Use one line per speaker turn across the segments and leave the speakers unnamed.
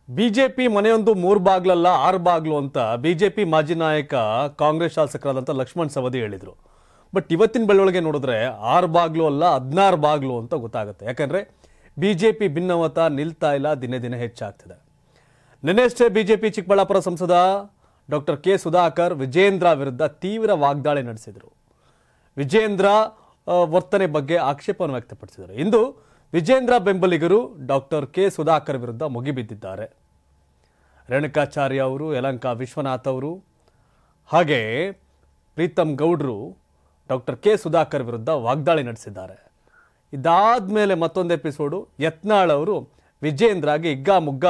BJP ಮನೆಯೊಂದು 3 ಬಾಗ್ಲಲ್ಲ 6 ಬಾಗ್ಲು ಅಂತ BJP ಮಾಜಿ ನಾಯಕ ಕಾಂಗ್ರೆಸ್ ಶಾಸಕರಾದಂತ ಲಕ್ಷ್ಮಣ್ ಸವದಿ ಹೇಳಿದ್ರು. ಬಟ್ ಇವತ್ತಿನ ಬೆಳವಣಿಗೆ ನೋಡಿದ್ರೆ 6 ಬಾಗ್ಲು ಅಲ್ಲ 16 ಬಾಗ್ಲು ಅಂತ ಗೊತ್ತಾಗುತ್ತೆ. ಯಾಕಂದ್ರೆ ಬಿಜೆಪಿ ಭಿನ್ನಮತ ನಿಲ್ತಾ ಇಲ್ಲ, ದಿನೇ ದಿನೇ ಹೆಚ್ಚಾಗ್ತಿದೆ. ನಿನ್ನೆಷ್ಟೇ ಬಿಜೆಪಿ ಚಿಕ್ಕಬಳ್ಳಾಪುರ ಸಂಸದ ಡಾಕ್ಟರ್ ಕೆ ಸುಧಾಕರ್ ವಿಜೇಂದ್ರ ವಿರುದ್ಧ ತೀವ್ರ ವಾಗ್ದಾಳಿ ನಡೆಸಿದರು. ವಿಜೇಂದ್ರ ವರ್ತನೆ ಬಗ್ಗೆ ಆಕ್ಷೇಪವನ್ನು ವ್ಯಕ್ತಪಡಿಸಿದರು. ಇಂದು ವಿಜೇಂದ್ರ ಬೆಂಬಲಿಗರು ಡಾಕ್ಟರ್ ಕೆ ಸುಧಾಕರ್ ವಿರುದ್ಧ ಮುಗಿಬಿದ್ದಿದ್ದಾರೆ. ರೇಣುಕಾಚಾರ್ಯ ಅವರು, ಯಲಹಂಕ ವಿಶ್ವನಾಥ್ ಅವರು, ಹಾಗೆ ಪ್ರೀತಮ್ ಗೌಡ್ರು ಡಾಕ್ಟರ್ ಕೆ ಸುಧಾಕರ್ ವಿರುದ್ಧ ವಾಗ್ದಾಳಿ ನಡೆಸಿದ್ದಾರೆ. ಇದಾದ್ಮೇಲೆ ಮತ್ತೊಂದು ಎಪಿಸೋಡು, ಯತ್ನಾಳ್ ಅವರು ವಿಜೇಂದ್ರಗೆ ಹಿಗ್ಗಾಮುಗ್ಗ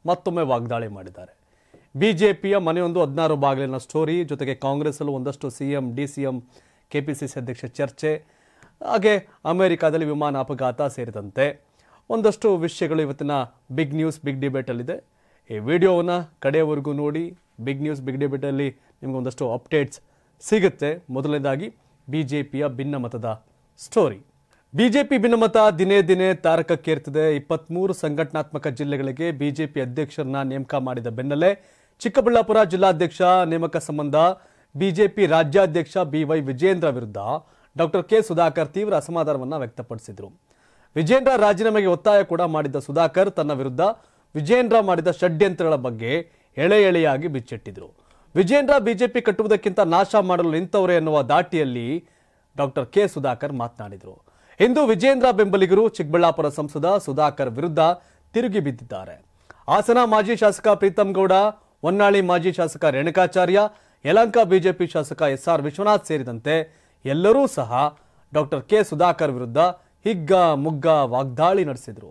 ಮತ್ತೊಮ್ಮೆ ವಾಗ್ದಾಳಿ ಮಾಡಿದ್ದಾರೆ. ಬಿಜೆಪಿಯ ಮನೆಯೊಂದು 16 ಬಾಗಿಲಿನ ಸ್ಟೋರಿ ಜೊತೆಗೆ ಕಾಂಗ್ರೆಸ್ ಅಲ್ಲೂ ಒಂದಷ್ಟು ಸಿಎಂ, ಡಿಸಿಎಂ, ಕೆಪಿಸಿಸಿ ಅಧ್ಯಕ್ಷ ಚರ್ಚೆ, ಹಾಗೆ ಅಮೆರಿಕಾದಲ್ಲಿ ವಿಮಾನ ಅಪಘಾತ ಸೇರಿದಂತೆ ಒಂದಷ್ಟು ವಿಷಯಗಳು ಇವತ್ತಿನ ಬಿಗ್ ನ್ಯೂಸ್ ಬಿಗ್ ಡಿಬೇಟಲ್ಲಿದೆ. ಈ ವಿಡಿಯೋವನ್ನು ಕಡೆಯವರೆಗೂ ನೋಡಿ. ಬಿಗ್ ನ್ಯೂಸ್ ಬಿಗ್ ಡಿಬೇಟಲ್ಲಿ ನಿಮಗೆ ಒಂದಷ್ಟು ಅಪ್ಡೇಟ್ಸ್ ಸಿಗುತ್ತೆ. ಮೊದಲನೇದಾಗಿ ಬಿಜೆಪಿಯ ಭಿನ್ನಮತದ ಸ್ಟೋರಿ. ಬಿಜೆಪಿ ಭಿನ್ನಮತ ದಿನೇ ದಿನೇ ತಾರಕಕ್ಕೇರ್ತಿದೆ. 23 ಸಂಘಟನಾತ್ಮಕ ಜಿಲ್ಲೆಗಳಿಗೆ ಬಿಜೆಪಿ ಅಧ್ಯಕ್ಷರನ್ನ ನೇಮಕ ಮಾಡಿದ ಬೆನ್ನಲ್ಲೇ ಚಿಕ್ಕಬಳ್ಳಾಪುರ ಜಿಲ್ಲಾಧ್ಯಕ್ಷ ನೇಮಕ ಸಂಬಂಧ ಬಿಜೆಪಿ ರಾಜ್ಯಾಧ್ಯಕ್ಷ BY ವಿಜೇಂದ್ರ ವಿರುದ್ಧ ಡಾಕ್ಟರ್ ಕೆ ಸುಧಾಕರ್ ತೀವ್ರ ಅಸಮಾಧಾನವನ್ನು ವ್ಯಕ್ತಪಡಿಸಿದರು. ವಿಜೇಂದ್ರ ರಾಜೀನಾಮೆಗೆ ಒತ್ತಾಯ ಕೂಡ ಮಾಡಿದ್ದ ಸುಧಾಕರ್ ತನ್ನ ವಿರುದ್ಧ ವಿಜೇಂದ್ರ ಮಾಡಿದ ಷಡ್ಯಂತ್ರಗಳ ಬಗ್ಗೆ ಎಳೆ ಎಳೆಯಾಗಿ ಬಿಚ್ಚಿಟ್ಟಿದ್ರು. ವಿಜೇಂದ್ರ ಬಿಜೆಪಿ ಕಟ್ಟುವುದಕ್ಕಿಂತ ನಾಶ ಮಾಡಲು ನಿಂತವರೇ ಎನ್ನುವ ದಾಟಿಯಲ್ಲಿ ಡಾಕ್ಟರ್ ಕೆ ಸುಧಾಕರ್ ಮಾತನಾಡಿದರು. ಇಂದು ವಿಜೇಂದ್ರ ಬೆಂಬಲಿಗರು ಚಿಕ್ಕಬಳ್ಳಾಪುರ ಸಂಸದ ಸುಧಾಕರ್ ವಿರುದ್ಧ ತಿರುಗಿ ಬಿದ್ದಿದ್ದಾರೆ. ಹಾಸನ ಮಾಜಿ ಶಾಸಕ ಪ್ರೀತಮ್ ಗೌಡ, ಹೊನ್ನಾಳಿ ಮಾಜಿ ಶಾಸಕ ರೇಣುಕಾಚಾರ್ಯ, ಯಲಹಂಕ ಬಿಜೆಪಿ ಶಾಸಕ SR ವಿಶ್ವನಾಥ್ ಸೇರಿದಂತೆ ಎಲ್ಲರೂ ಸಹ ಡಾಕ್ಟರ್ ಕೆ ಸುಧಾಕರ್ ವಿರುದ್ಧ ಹಿಗ್ಗ ಮುಗ್ಗ ವಾಗ್ದಾಳಿ ನಡೆಸಿದರು.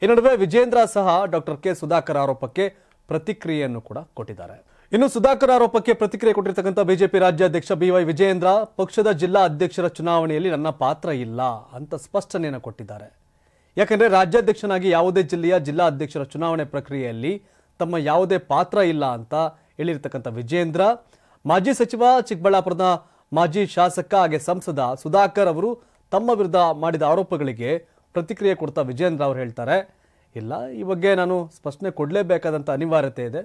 ಈ ನಡುವೆ ವಿಜೇಂದ್ರ ಸಹ ಡಾಕ್ಟರ್ ಕೆ ಸುಧಾಕರ್ ಆರೋಪಕ್ಕೆ ಪ್ರತಿಕ್ರಿಯೆಯನ್ನು ಕೂಡ ಕೊಟ್ಟಿದ್ದಾರೆ. ಇನ್ನು ಸುಧಾಕರ್ ಆರೋಪಕ್ಕೆ ಪ್ರತಿಕ್ರಿಯೆ ಕೊಟ್ಟಿರ್ತಕ್ಕಂಥ ಬಿಜೆಪಿ ರಾಜ್ಯಾಧ್ಯಕ್ಷ BY ವಿಜೇಂದ್ರ, ಪಕ್ಷದ ಜಿಲ್ಲಾ ಅಧ್ಯಕ್ಷರ ಚುನಾವಣೆಯಲ್ಲಿ ನನ್ನ ಪಾತ್ರ ಇಲ್ಲ ಅಂತ ಸ್ಪಷ್ಟನೆಯನ್ನು ಕೊಟ್ಟಿದ್ದಾರೆ. ಯಾಕಂದ್ರೆ ರಾಜ್ಯಾಧ್ಯಕ್ಷನಾಗಿ ಯಾವುದೇ ಜಿಲ್ಲೆಯ ಜಿಲ್ಲಾ ಅಧ್ಯಕ್ಷರ ಚುನಾವಣೆ ಪ್ರಕ್ರಿಯೆಯಲ್ಲಿ ತಮ್ಮ ಯಾವುದೇ ಪಾತ್ರ ಇಲ್ಲ ಅಂತ ಹೇಳಿರ್ತಕ್ಕಂಥ ವಿಜೇಂದ್ರ, ಮಾಜಿ ಸಚಿವ, ಚಿಕ್ಕಬಳ್ಳಾಪುರದ ಮಾಜಿ ಶಾಸಕ ಹಾಗೆ ಸಂಸದ ಸುಧಾಕರ್ ಅವರು ತಮ್ಮ ವಿರುದ್ಧ ಮಾಡಿದ ಆರೋಪಗಳಿಗೆ ಪ್ರತಿಕ್ರಿಯೆ ಕೊಡ್ತಾ ವಿಜೇಂದ್ರ ಅವರು ಹೇಳ್ತಾರೆ, ಇಲ್ಲ, ಈ ಬಗ್ಗೆ ನಾನು ಸ್ಪಷ್ಟನೆ ಕೊಡಲೇಬೇಕಾದಂಥ ಅನಿವಾರ್ಯತೆ ಇದೆ.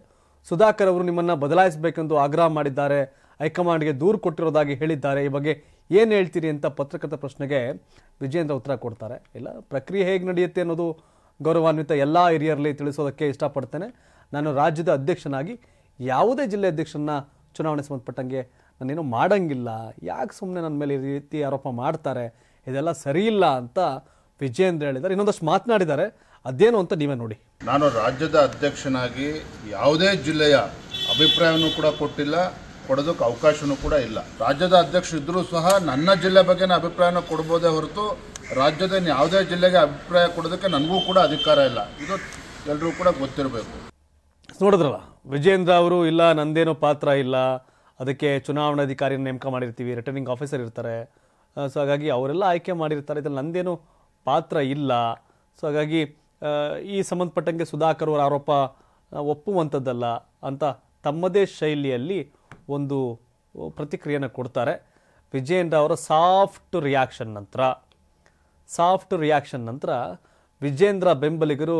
ಸುಧಾಕರ್ ಅವರು ನಿಮ್ಮನ್ನ ಬದಲಾಯಿಸಬೇಕೆಂದು ಆಗ್ರಹ ಮಾಡಿದ್ದಾರೆ, ಹೈಕಮಾಂಡ್ಗೆ ದೂರು ಕೊಟ್ಟಿರೋದಾಗಿ ಹೇಳಿದ್ದಾರೆ. ಈ ಬಗ್ಗೆ ಏನು ಹೇಳ್ತೀರಿ ಅಂತ ಪತ್ರಕರ್ತರ ಪ್ರಶ್ನೆಗೆ ವಿಜೇಂದ್ರ ಉತ್ತರ ಕೊಡ್ತಾರೆ. ಇಲ್ಲ, ಪ್ರಕ್ರಿಯೆ ಹೇಗೆ ನಡೆಯುತ್ತೆ ಅನ್ನೋದು ಗೌರವಾನ್ವಿತ ಎಲ್ಲ ಹಿರಿಯರಲ್ಲಿ ತಿಳಿಸೋದಕ್ಕೆ ಇಷ್ಟಪಡ್ತೇನೆ. ನಾನು ರಾಜ್ಯದ ಅಧ್ಯಕ್ಷನಾಗಿ ಯಾವುದೇ ಜಿಲ್ಲೆ ಅಧ್ಯಕ್ಷರನ್ನ ಚುನಾವಣೆ ಸಂಬಂಧಪಟ್ಟಂಗೆ ನಾನೇನು ಮಾಡಂಗಿಲ್ಲ, ಯಾಕೆ ಸುಮ್ಮನೆ ನನ್ನ ಮೇಲೆ ಈ ರೀತಿ ಆರೋಪ ಮಾಡ್ತಾರೆ, ಇದೆಲ್ಲ ಸರಿ ಇಲ್ಲ ಅಂತ ವಿಜೇಂದ್ರ ಹೇಳಿದ್ದಾರೆ. ಇನ್ನೊಂದಷ್ಟು ಮಾತನಾಡಿದ್ದಾರೆ, ಅದೇನು ಅಂತ ನೀವೇ ನೋಡಿ.
ನಾನು ರಾಜ್ಯದ ಅಧ್ಯಕ್ಷನಾಗಿ ಯಾವುದೇ ಜಿಲ್ಲೆಯ ಅಭಿಪ್ರಾಯವನ್ನು ಕೂಡ ಕೊಟ್ಟಿಲ್ಲ, ಕೊಡೋದಕ್ಕೆ ಅವಕಾಶವೂ ಕೂಡ ಇಲ್ಲ. ರಾಜ್ಯದ ಅಧ್ಯಕ್ಷ ಇದ್ದರೂ ಸಹ ನನ್ನ ಜಿಲ್ಲೆ ಬಗ್ಗೆ ಅಭಿಪ್ರಾಯನ ಕೊಡ್ಬೋದೇ ಹೊರತು ರಾಜ್ಯದ ಯಾವುದೇ ಜಿಲ್ಲೆಗೆ ಅಭಿಪ್ರಾಯ ಕೊಡೋದಕ್ಕೆ ನನಗೂ ಕೂಡ ಅಧಿಕಾರ ಇಲ್ಲ. ಇದು ಎಲ್ಲರೂ ಕೂಡ ಗೊತ್ತಿರಬೇಕು.
ನೋಡಿದ್ರಲ್ಲ, ವಿಜೇಂದ್ರ ಅವರು ಇಲ್ಲ, ನಂದೇನೋ ಪಾತ್ರ ಇಲ್ಲ, ಅದಕ್ಕೆ ಚುನಾವಣಾಧಿಕಾರಿಯನ್ನು ನೇಮಕ ಮಾಡಿರ್ತೀವಿ, ರಿಟರ್ನಿಂಗ್ ಆಫೀಸರ್ ಇರ್ತಾರೆ, ಸೊ ಹಾಗಾಗಿ ಅವರೆಲ್ಲ ಆಯ್ಕೆ ಮಾಡಿರ್ತಾರೆ, ಇದ್ರಲ್ಲಿ ನಂದೇನು ಪಾತ್ರ ಇಲ್ಲ. ಸೊ ಹಾಗಾಗಿ ಈ ಸಂಬಂಧಪಟ್ಟಂಗೆ ಸುಧಾಕರ್ ಅವರ ಆರೋಪ ಒಪ್ಪುವಂಥದ್ದಲ್ಲ ಅಂತ ತಮ್ಮದೇ ಶೈಲಿಯಲ್ಲಿ ಒಂದು ಪ್ರತಿಕ್ರಿಯೆಯನ್ನು ಕೊಡ್ತಾರೆ. ವಿಜೇಂದ್ರ ಅವರ ಸಾಫ್ಟ್ ರಿಯಾಕ್ಷನ್ ನಂತರ ವಿಜೇಂದ್ರ ಬೆಂಬಲಿಗರು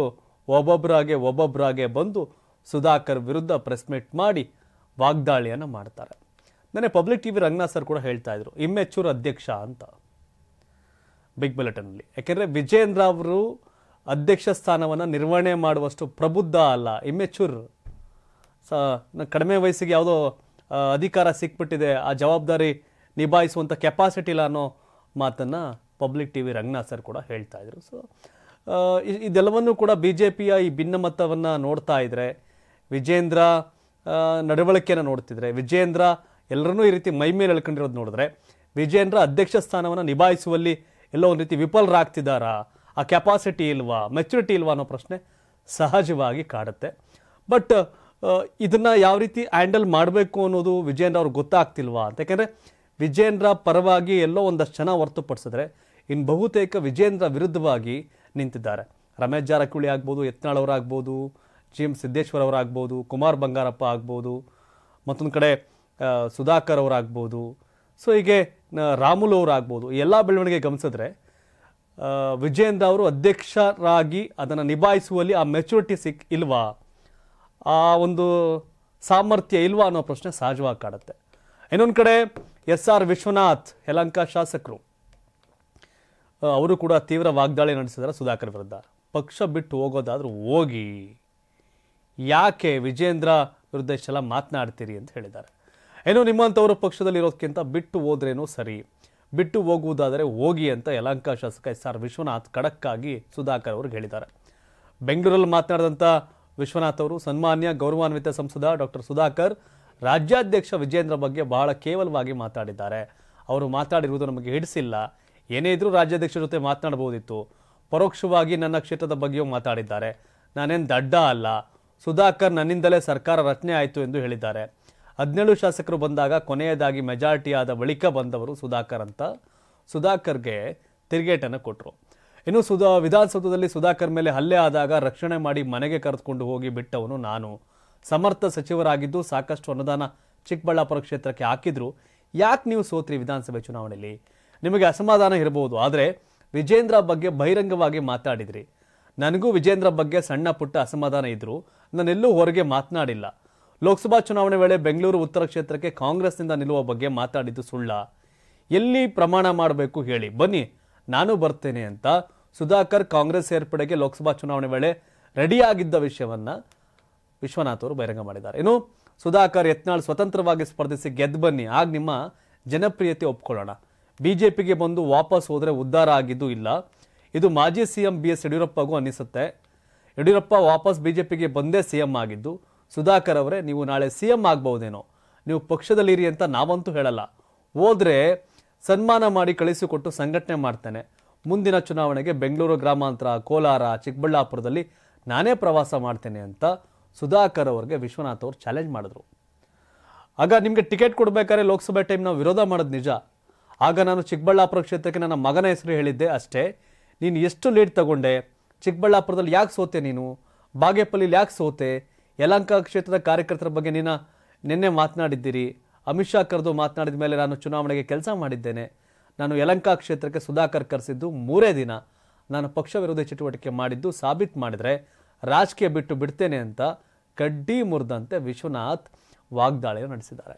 ಒಬ್ಬೊಬ್ಬರಾಗೆ ಬಂದು ಸುಧಾಕರ್ ವಿರುದ್ಧ ಪ್ರೆಸ್ ಮೀಟ್ ಮಾಡಿ ವಾಗ್ದಾಳಿಯನ್ನು ಮಾಡ್ತಾರೆ. ನನಗೆ ಪಬ್ಲಿಕ್ ಟಿವಿ ರಂಗನಾಥ್ ಸರ್ ಕೂಡ ಹೇಳ್ತಾ ಇದ್ರು, ಇಮ್ಮೆಚೂರ್ ಅಧ್ಯಕ್ಷ ಅಂತ ಬಿಗ್ ಬುಲೆಟಿನಲ್ಲಿ. ಯಾಕೆಂದರೆ ವಿಜೇಂದ್ರ ಅವರು ಅಧ್ಯಕ್ಷ ಸ್ಥಾನವನ್ನು ನಿರ್ವಹಣೆ ಮಾಡುವಷ್ಟು ಪ್ರಬುದ್ಧ ಅಲ್ಲ, ಇಮ್ಮೆಚೂರ್. ಕಡಿಮೆ ವಯಸ್ಸಿಗೆ ಯಾವುದೋ ಅಧಿಕಾರ ಸಿಕ್ಬಿಟ್ಟಿದೆ, ಆ ಜವಾಬ್ದಾರಿ ನಿಭಾಯಿಸುವಂಥ ಕೆಪಾಸಿಟಿ ಇಲ್ಲ ಅನ್ನೋ ಮಾತನ್ನು ಪಬ್ಲಿಕ್ ಟಿವಿ ರಂಗನಾಥ್ ಸರ್ ಕೂಡ ಹೇಳ್ತಾ ಇದ್ರು. ಸೊ ಇದೆಲ್ಲವನ್ನೂ ಕೂಡ ಬಿಜೆಪಿಯ ಈ ಭಿನ್ನಮತವನ್ನು ನೋಡ್ತಾ ಇದ್ರೆ, ವಿಜೇಂದ್ರ ನಡವಳಿಕೆಯನ್ನು ನೋಡ್ತಿದ್ರೆ, ವಿಜೇಂದ್ರ ಎಲ್ಲರನ್ನೂ ಈ ರೀತಿ ಮೈ ಮೇಲೆ ಎಳ್ಕೊಂಡಿರೋದು ನೋಡಿದ್ರೆ, ವಿಜೇಂದ್ರ ಅಧ್ಯಕ್ಷ ಸ್ಥಾನವನ್ನು ನಿಭಾಯಿಸುವಲ್ಲಿ ಎಲ್ಲೋ ಒಂದು ರೀತಿ ವಿಫಲರಾಗ್ತಿದ್ದಾರಾ, ಆ ಕೆಪಾಸಿಟಿ ಇಲ್ವಾ, ಮೆಚುರಿಟಿ ಇಲ್ವಾ ಅನ್ನೋ ಪ್ರಶ್ನೆ ಸಹಜವಾಗಿ ಕಾಡುತ್ತೆ. ಬಟ್ ಇದನ್ನ ಯಾವ ರೀತಿ ಹ್ಯಾಂಡಲ್ ಮಾಡಬೇಕು ಅನ್ನೋದು ವಿಜೇಂದ್ರ ಅವ್ರಿಗೆ ಗೊತ್ತಾಗ್ತಿಲ್ವಾ ಅಂತ. ಯಾಕೆಂದರೆ ವಿಜೇಂದ್ರ ಪರವಾಗಿ ಎಲ್ಲೋ ಒಂದಷ್ಟು ಜನ ಹೊರತುಪಡಿಸಿದ್ರೆ ಇನ್ನು ಬಹುತೇಕ ವಿಜೇಂದ್ರ ವಿರುದ್ಧವಾಗಿ ನಿಂತಿದ್ದಾರೆ. ರಮೇಶ್ ಜಾರಕಿಹೊಳಿ ಆಗ್ಬೋದು, ಯತ್ನಾಳ್ ಅವರಾಗ್ಬೋದು, GM ಸಿದ್ದೇಶ್ವರ್ ಅವರಾಗ್ಬೋದು, ಕುಮಾರ್ ಬಂಗಾರಪ್ಪ ಆಗ್ಬೋದು, ಮತ್ತೊಂದು ಕಡೆ ಸುಧಾಕರ್ ಅವರಾಗ್ಬೋದು, ಸೊ ಹೀಗೆ ರಾಮುಲು ಅವರಾಗ್ಬೋದು. ಎಲ್ಲ ಬೆಳವಣಿಗೆ ಗಮನಿಸಿದ್ರೆ ವಿಜೇಂದ್ರ ಅವರು ಅಧ್ಯಕ್ಷರಾಗಿ ಅದನ್ನು ನಿಭಾಯಿಸುವಲ್ಲಿ ಆ ಮೆಚುರಿಟಿ ಇಲ್ವಾ, ಆ ಒಂದು ಸಾಮರ್ಥ್ಯ ಇಲ್ವಾ ಅನ್ನೋ ಪ್ರಶ್ನೆ ಸಹಜವಾಗಿ ಕಾಡುತ್ತೆ. ಇನ್ನೊಂದು ಕಡೆ SR ವಿಶ್ವನಾಥ್ ಯಲಹಂಕ ಶಾಸಕರು ಅವರು ಕೂಡ ತೀವ್ರ ವಾಗ್ದಾಳಿ ನಡೆಸಿದ್ದಾರೆ ಸುಧಾಕರ್ ವಿರುದ್ಧ. ಪಕ್ಷ ಬಿಟ್ಟು ಹೋಗೋದಾದ್ರೂ ಹೋಗಿ, ಯಾಕೆ ವಿಜೇಂದ್ರ ವಿರುದ್ಧ ಇಷ್ಟೆಲ್ಲ ಮಾತನಾಡ್ತೀರಿ ಅಂತ ಹೇಳಿದ್ದಾರೆ. ಏನೋ ನಿಮ್ಮಂಥವರು ಪಕ್ಷದಲ್ಲಿ ಇರೋದಕ್ಕಿಂತ ಬಿಟ್ಟು ಹೋದ್ರೇನೋ ಸರಿ, ಬಿಟ್ಟು ಹೋಗುವುದಾದರೆ ಹೋಗಿ ಅಂತ ಯಲಹಂಕ ಶಾಸಕ SR ವಿಶ್ವನಾಥ್ ಖಡಕ್ಕಾಗಿ ಸುಧಾಕರ್ ಅವ್ರಿಗೆ ಹೇಳಿದ್ದಾರೆ. ಬೆಂಗಳೂರಲ್ಲಿ ಮಾತನಾಡಿದಂಥ ವಿಶ್ವನಾಥ್ ಅವರು ಸನ್ಮಾನ್ಯ ಗೌರವಾನ್ವಿತ ಸಂಸದ ಡಾಕ್ಟರ್ ಸುಧಾಕರ್ ರಾಜ್ಯಾಧ್ಯಕ್ಷ ವಿಜೇಂದ್ರ ಬಗ್ಗೆ ಬಹಳ ಕೇವಲವಾಗಿ ಮಾತಾಡಿದ್ದಾರೆ. ಅವರು ಮಾತಾಡಿರುವುದು ನಮಗೆ ಹಿಡಿಸಿಲ್ಲ. ಏನೇ ಇದ್ರೂ ರಾಜ್ಯಾಧ್ಯಕ್ಷರ ಜೊತೆ ಮಾತನಾಡಬಹುದಿತ್ತು. ಪರೋಕ್ಷವಾಗಿ ನನ್ನ ಕ್ಷೇತ್ರದ ಬಗ್ಗೆಯೂ ಮಾತಾಡಿದ್ದಾರೆ. ನಾನೇನು ದಡ್ಡ ಅಲ್ಲ. ಸುಧಾಕರ್ ನನ್ನಿಂದಲೇ ಸರ್ಕಾರ ರಚನೆ ಆಯಿತು ಎಂದು ಹೇಳಿದ್ದಾರೆ. 17 ಶಾಸಕರು ಬಂದಾಗ ಕೊನೆಯದಾಗಿ ಮೆಜಾರಿಟಿ ಆದ ಬಳಿಕ ಬಂದವರು ಸುಧಾಕರ್ ಅಂತ ಸುಧಾಕರ್ಗೆ ತಿರುಗೇಟನ್ನು ಕೊಟ್ಟರು. ಇನ್ನು ವಿಧಾನಸೌಧದಲ್ಲಿ ಸುಧಾಕರ್ ಮೇಲೆ ಹಲ್ಲೆ ಆದಾಗ ರಕ್ಷಣೆ ಮಾಡಿ ಮನೆಗೆ ಕರೆದುಕೊಂಡು ಹೋಗಿ ಬಿಟ್ಟವನು ನಾನು. ಸಮರ್ಥ ಸಚಿವರಾಗಿದ್ದು ಸಾಕಷ್ಟು ಅನುದಾನ ಚಿಕ್ಕಬಳ್ಳಾಪುರ ಕ್ಷೇತ್ರಕ್ಕೆ ಹಾಕಿದ್ರು. ಯಾಕೆ ನೀವು ಸೋತ್ರಿ ವಿಧಾನಸಭೆ ಚುನಾವಣೆಯಲ್ಲಿ? ನಿಮಗೆ ಅಸಮಾಧಾನ ಇರಬಹುದು, ಆದರೆ ವಿಜೇಂದ್ರ ಬಗ್ಗೆ ಬಹಿರಂಗವಾಗಿ ಮಾತಾಡಿದ್ರಿ. ನನಗೂ ವಿಜೇಂದ್ರ ಬಗ್ಗೆ ಸಣ್ಣ ಪುಟ್ಟ ಅಸಮಾಧಾನ ಇದ್ರು. ನಾನೆಲ್ಲೂ ಹೊರಗೆ ಮಾತನಾಡಿಲ್ಲ. ಲೋಕಸಭಾ ಚುನಾವಣೆ ವೇಳೆ ಬೆಂಗಳೂರು ಉತ್ತರ ಕ್ಷೇತ್ರಕ್ಕೆ ಕಾಂಗ್ರೆಸ್ನಿಂದ ನಿಲ್ಲುವ ಬಗ್ಗೆ ಮಾತಾಡಿದ್ದು ಸುಳ್ಳ. ಎಲ್ಲಿ ಪ್ರಮಾಣ ಮಾಡಬೇಕು ಹೇಳಿ, ಬನ್ನಿ ನಾನು ಬರ್ತೇನೆ ಅಂತ ಸುಧಾಕರ್ ಕಾಂಗ್ರೆಸ್ ಸೇರ್ಪಡೆಗೆ ಲೋಕಸಭಾ ಚುನಾವಣೆ ವೇಳೆ ರೆಡಿಯಾಗಿದ್ದ ವಿಷಯವನ್ನ ವಿಶ್ವನಾಥ್ ಅವರು ಬಹಿರಂಗ ಮಾಡಿದ್ದಾರೆ. ಇನ್ನು ಸುಧಾಕರ್ ಯತ್ನಾಳ್ ಸ್ವತಂತ್ರವಾಗಿ ಸ್ಪರ್ಧಿಸಿ ಗೆದ್ದು ಬನ್ನಿ, ಆಗ ನಿಮ್ಮ ಜನಪ್ರಿಯತೆ ಒಪ್ಕೊಳ್ಳೋಣ. ಬಿಜೆಪಿಗೆ ಬಂದು ವಾಪಸ್ ಹೋದರೆ ಉದ್ಧಾರ ಆಗಿದ್ದು ಇಲ್ಲ. ಇದು ಮಾಜಿ ಸಿಎಂ BS ಯಡಿಯೂರಪ್ಪಗೂ ಅನ್ನಿಸುತ್ತೆ. ಯಡಿಯೂರಪ್ಪ ವಾಪಸ್ ಬಿಜೆಪಿಗೆ ಬಂದೇ ಸಿಎಂ ಆಗಿದ್ದು. ಸುಧಾಕರ್ ಅವರೇ, ನೀವು ನಾಳೆ ಸಿಎಂ ಆಗ್ಬಹುದೇನೋ. ನೀವು ಪಕ್ಷದಲ್ಲಿರಿ ಅಂತ ನಾವಂತೂ ಹೇಳಲ್ಲ. ಹೋದ್ರೆ ಸನ್ಮಾನ ಮಾಡಿ ಕಳಿಸಿಕೊಟ್ಟು ಸಂಘಟನೆ ಮಾಡ್ತೇನೆ. ಮುಂದಿನ ಚುನಾವಣೆಗೆ ಬೆಂಗಳೂರು ಗ್ರಾಮಾಂತರ, ಕೋಲಾರ, ಚಿಕ್ಕಬಳ್ಳಾಪುರದಲ್ಲಿ ನಾನೇ ಪ್ರವಾಸ ಮಾಡ್ತೇನೆ ಅಂತ ಸುಧಾಕರ್ ಅವರಿಗೆ ವಿಶ್ವನಾಥ್ ಅವರು ಚಾಲೆಂಜ್ ಮಾಡಿದ್ರು. ಆಗ ನಿಮಗೆ ಟಿಕೆಟ್ ಕೊಡಬೇಕಾದ್ರೆ ಲೋಕಸಭೆ ಟೈಮ್ ನಾವು ವಿರೋಧ ಮಾಡೋದು ನಿಜ. ಆಗ ನಾನು ಚಿಕ್ಕಬಳ್ಳಾಪುರ ಕ್ಷೇತ್ರಕ್ಕೆ ನನ್ನ ಮಗನ ಹೆಸರು ಹೇಳಿದ್ದೆ ಅಷ್ಟೇ. ನೀನು ಎಷ್ಟು ಲೀಡ್ ತಗೊಂಡೆ? ಚಿಕ್ಕಬಳ್ಳಾಪುರದಲ್ಲಿ ಯಾಕೆ ಸೋತೆ ನೀನು? ಬಾಗೇಪಲ್ಲಿಲಿ ಯಾಕೆ ಸೋತೆ? ಯಲಹಂಕ ಕ್ಷೇತ್ರದ ಕಾರ್ಯಕರ್ತರ ಬಗ್ಗೆ ನಿನ್ನೆ ಮಾತನಾಡಿದ್ದೀರಿ. ಅಮಿತ್ ಶಾ ಕರೆದು ಮಾತನಾಡಿದ ಮೇಲೆ ನಾನು ಚುನಾವಣೆಗೆ ಕೆಲಸ ಮಾಡಿದ್ದೇನೆ. ನಾನು ಯಲಹಂಕ ಕ್ಷೇತ್ರಕ್ಕೆ ಸುಧಾಕರ್ ಕರೆಸಿದ್ದು 3 ದಿನ. ನಾನು ಪಕ್ಷ ವಿರೋಧಿ ಚಟುವಟಿಕೆ ಮಾಡಿದ್ದು ಸಾಬೀತು ಮಾಡಿದರೆ ರಾಜಕೀಯ ಬಿಟ್ಟು ಬಿಡ್ತೇನೆ ಅಂತ ಕಡ್ಡಿ ಮುರಿದಂತೆ ವಿಶ್ವನಾಥ್ ವಾಗ್ದಾಳಿ ನಡೆಸಿದ್ದಾರೆ.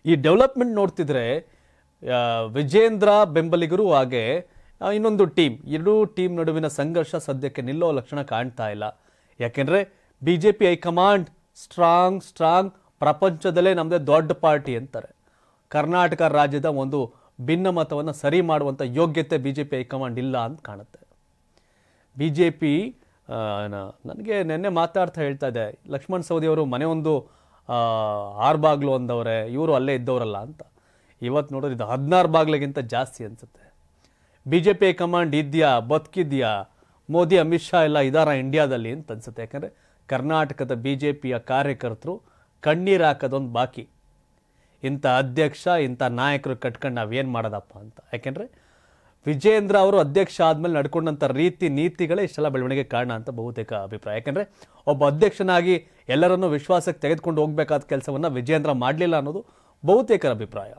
ಈ ಡೆವಲಪ್ಮೆಂಟ್ ನೋಡ್ತಿದ್ರೆ ವಿಜೇಂದ್ರ ಬೆಂಬಲಿಗರು ಹಾಗೆ ಇನ್ನೊಂದು ಟೀಮ್, ಎರಡೂ ಟೀಮ್ ನಡುವಿನ ಸಂಘರ್ಷ ಸದ್ಯಕ್ಕೆ ನಿಲ್ಲೋ ಲಕ್ಷಣ ಕಾಣ್ತಾ ಇಲ್ಲ. ಯಾಕೆಂದ್ರೆ ಬಿಜೆಪಿ ಹೈಕಮಾಂಡ್ ಸ್ಟ್ರಾಂಗ್, ಪ್ರಪಂಚದಲ್ಲೇ ನಮ್ಮದೇ ದೊಡ್ಡ ಪಾರ್ಟಿ ಅಂತಾರೆ. ಕರ್ನಾಟಕ ರಾಜ್ಯದ ಒಂದು ಭಿನ್ನಮತವನ್ನು ಸರಿ ಮಾಡುವಂಥ ಯೋಗ್ಯತೆ ಬಿಜೆಪಿ ಹೈಕಮಾಂಡ್ ಇಲ್ಲ ಅಂತ ಕಾಣುತ್ತೆ. ಬಿಜೆಪಿ ನನಗೆ ನಿನ್ನೆ ಮಾತಾಡ್ತಾ ಹೇಳ್ತಾ ಇದೆ, ಲಕ್ಷ್ಮಣ್ ಸವದಿ ಅವರು ಮನೆ ಒಂದು 6 ಬಾಗ್ಲು ಅಂದವ್ರೆ, ಇವರು ಅಲ್ಲೇ ಇದ್ದವರಲ್ಲ ಅಂತ. ಇವತ್ತು ನೋಡೋದು ಇದು 16 ಬಾಗ್ಲಿಗಿಂತ ಜಾಸ್ತಿ ಅನ್ಸುತ್ತೆ. ಬಿಜೆಪಿ ಹೈಕಮಾಂಡ್ ಇದೆಯಾ, ಬದುಕಿದ್ಯಾ, ಮೋದಿ ಅಮಿತ್ ಶಾ ಎಲ್ಲ ಇದಾರ ಇಂಡಿಯಾದಲ್ಲಿ ಅಂತ ಅನ್ಸುತ್ತೆ. ಯಾಕಂದರೆ ಕರ್ನಾಟಕದ ಬಿಜೆಪಿಯ ಕಾರ್ಯಕರ್ತರು ಕಣ್ಣೀರು ಹಾಕೋದೊಂದು ಬಾಕಿ. ಇಂಥ ಅಧ್ಯಕ್ಷ, ಇಂಥ ನಾಯಕರು ಕಟ್ಕೊಂಡು ನಾವೇನು ಮಾಡೋದಪ್ಪ ಅಂತ. ಯಾಕೆಂದರೆ ವಿಜೇಂದ್ರ ಅವರು ಅಧ್ಯಕ್ಷ ಆದಮೇಲೆ ನಡ್ಕೊಂಡಂಥ ರೀತಿ ನೀತಿಗಳೇ ಇಷ್ಟೆಲ್ಲ ಬೆಳವಣಿಗೆ ಕಾರಣ ಅಂತ ಬಹುತೇಕ ಅಭಿಪ್ರಾಯ. ಯಾಕೆಂದರೆ ಒಬ್ಬ ಅಧ್ಯಕ್ಷನಾಗಿ ಎಲ್ಲರನ್ನೂ ವಿಶ್ವಾಸಕ್ಕೆ ತೆಗೆದುಕೊಂಡು ಹೋಗಬೇಕಾದ ಕೆಲಸವನ್ನು ವಿಜೇಂದ್ರ ಮಾಡಲಿಲ್ಲ ಅನ್ನೋದು ಬಹುತೇಕರ ಅಭಿಪ್ರಾಯ.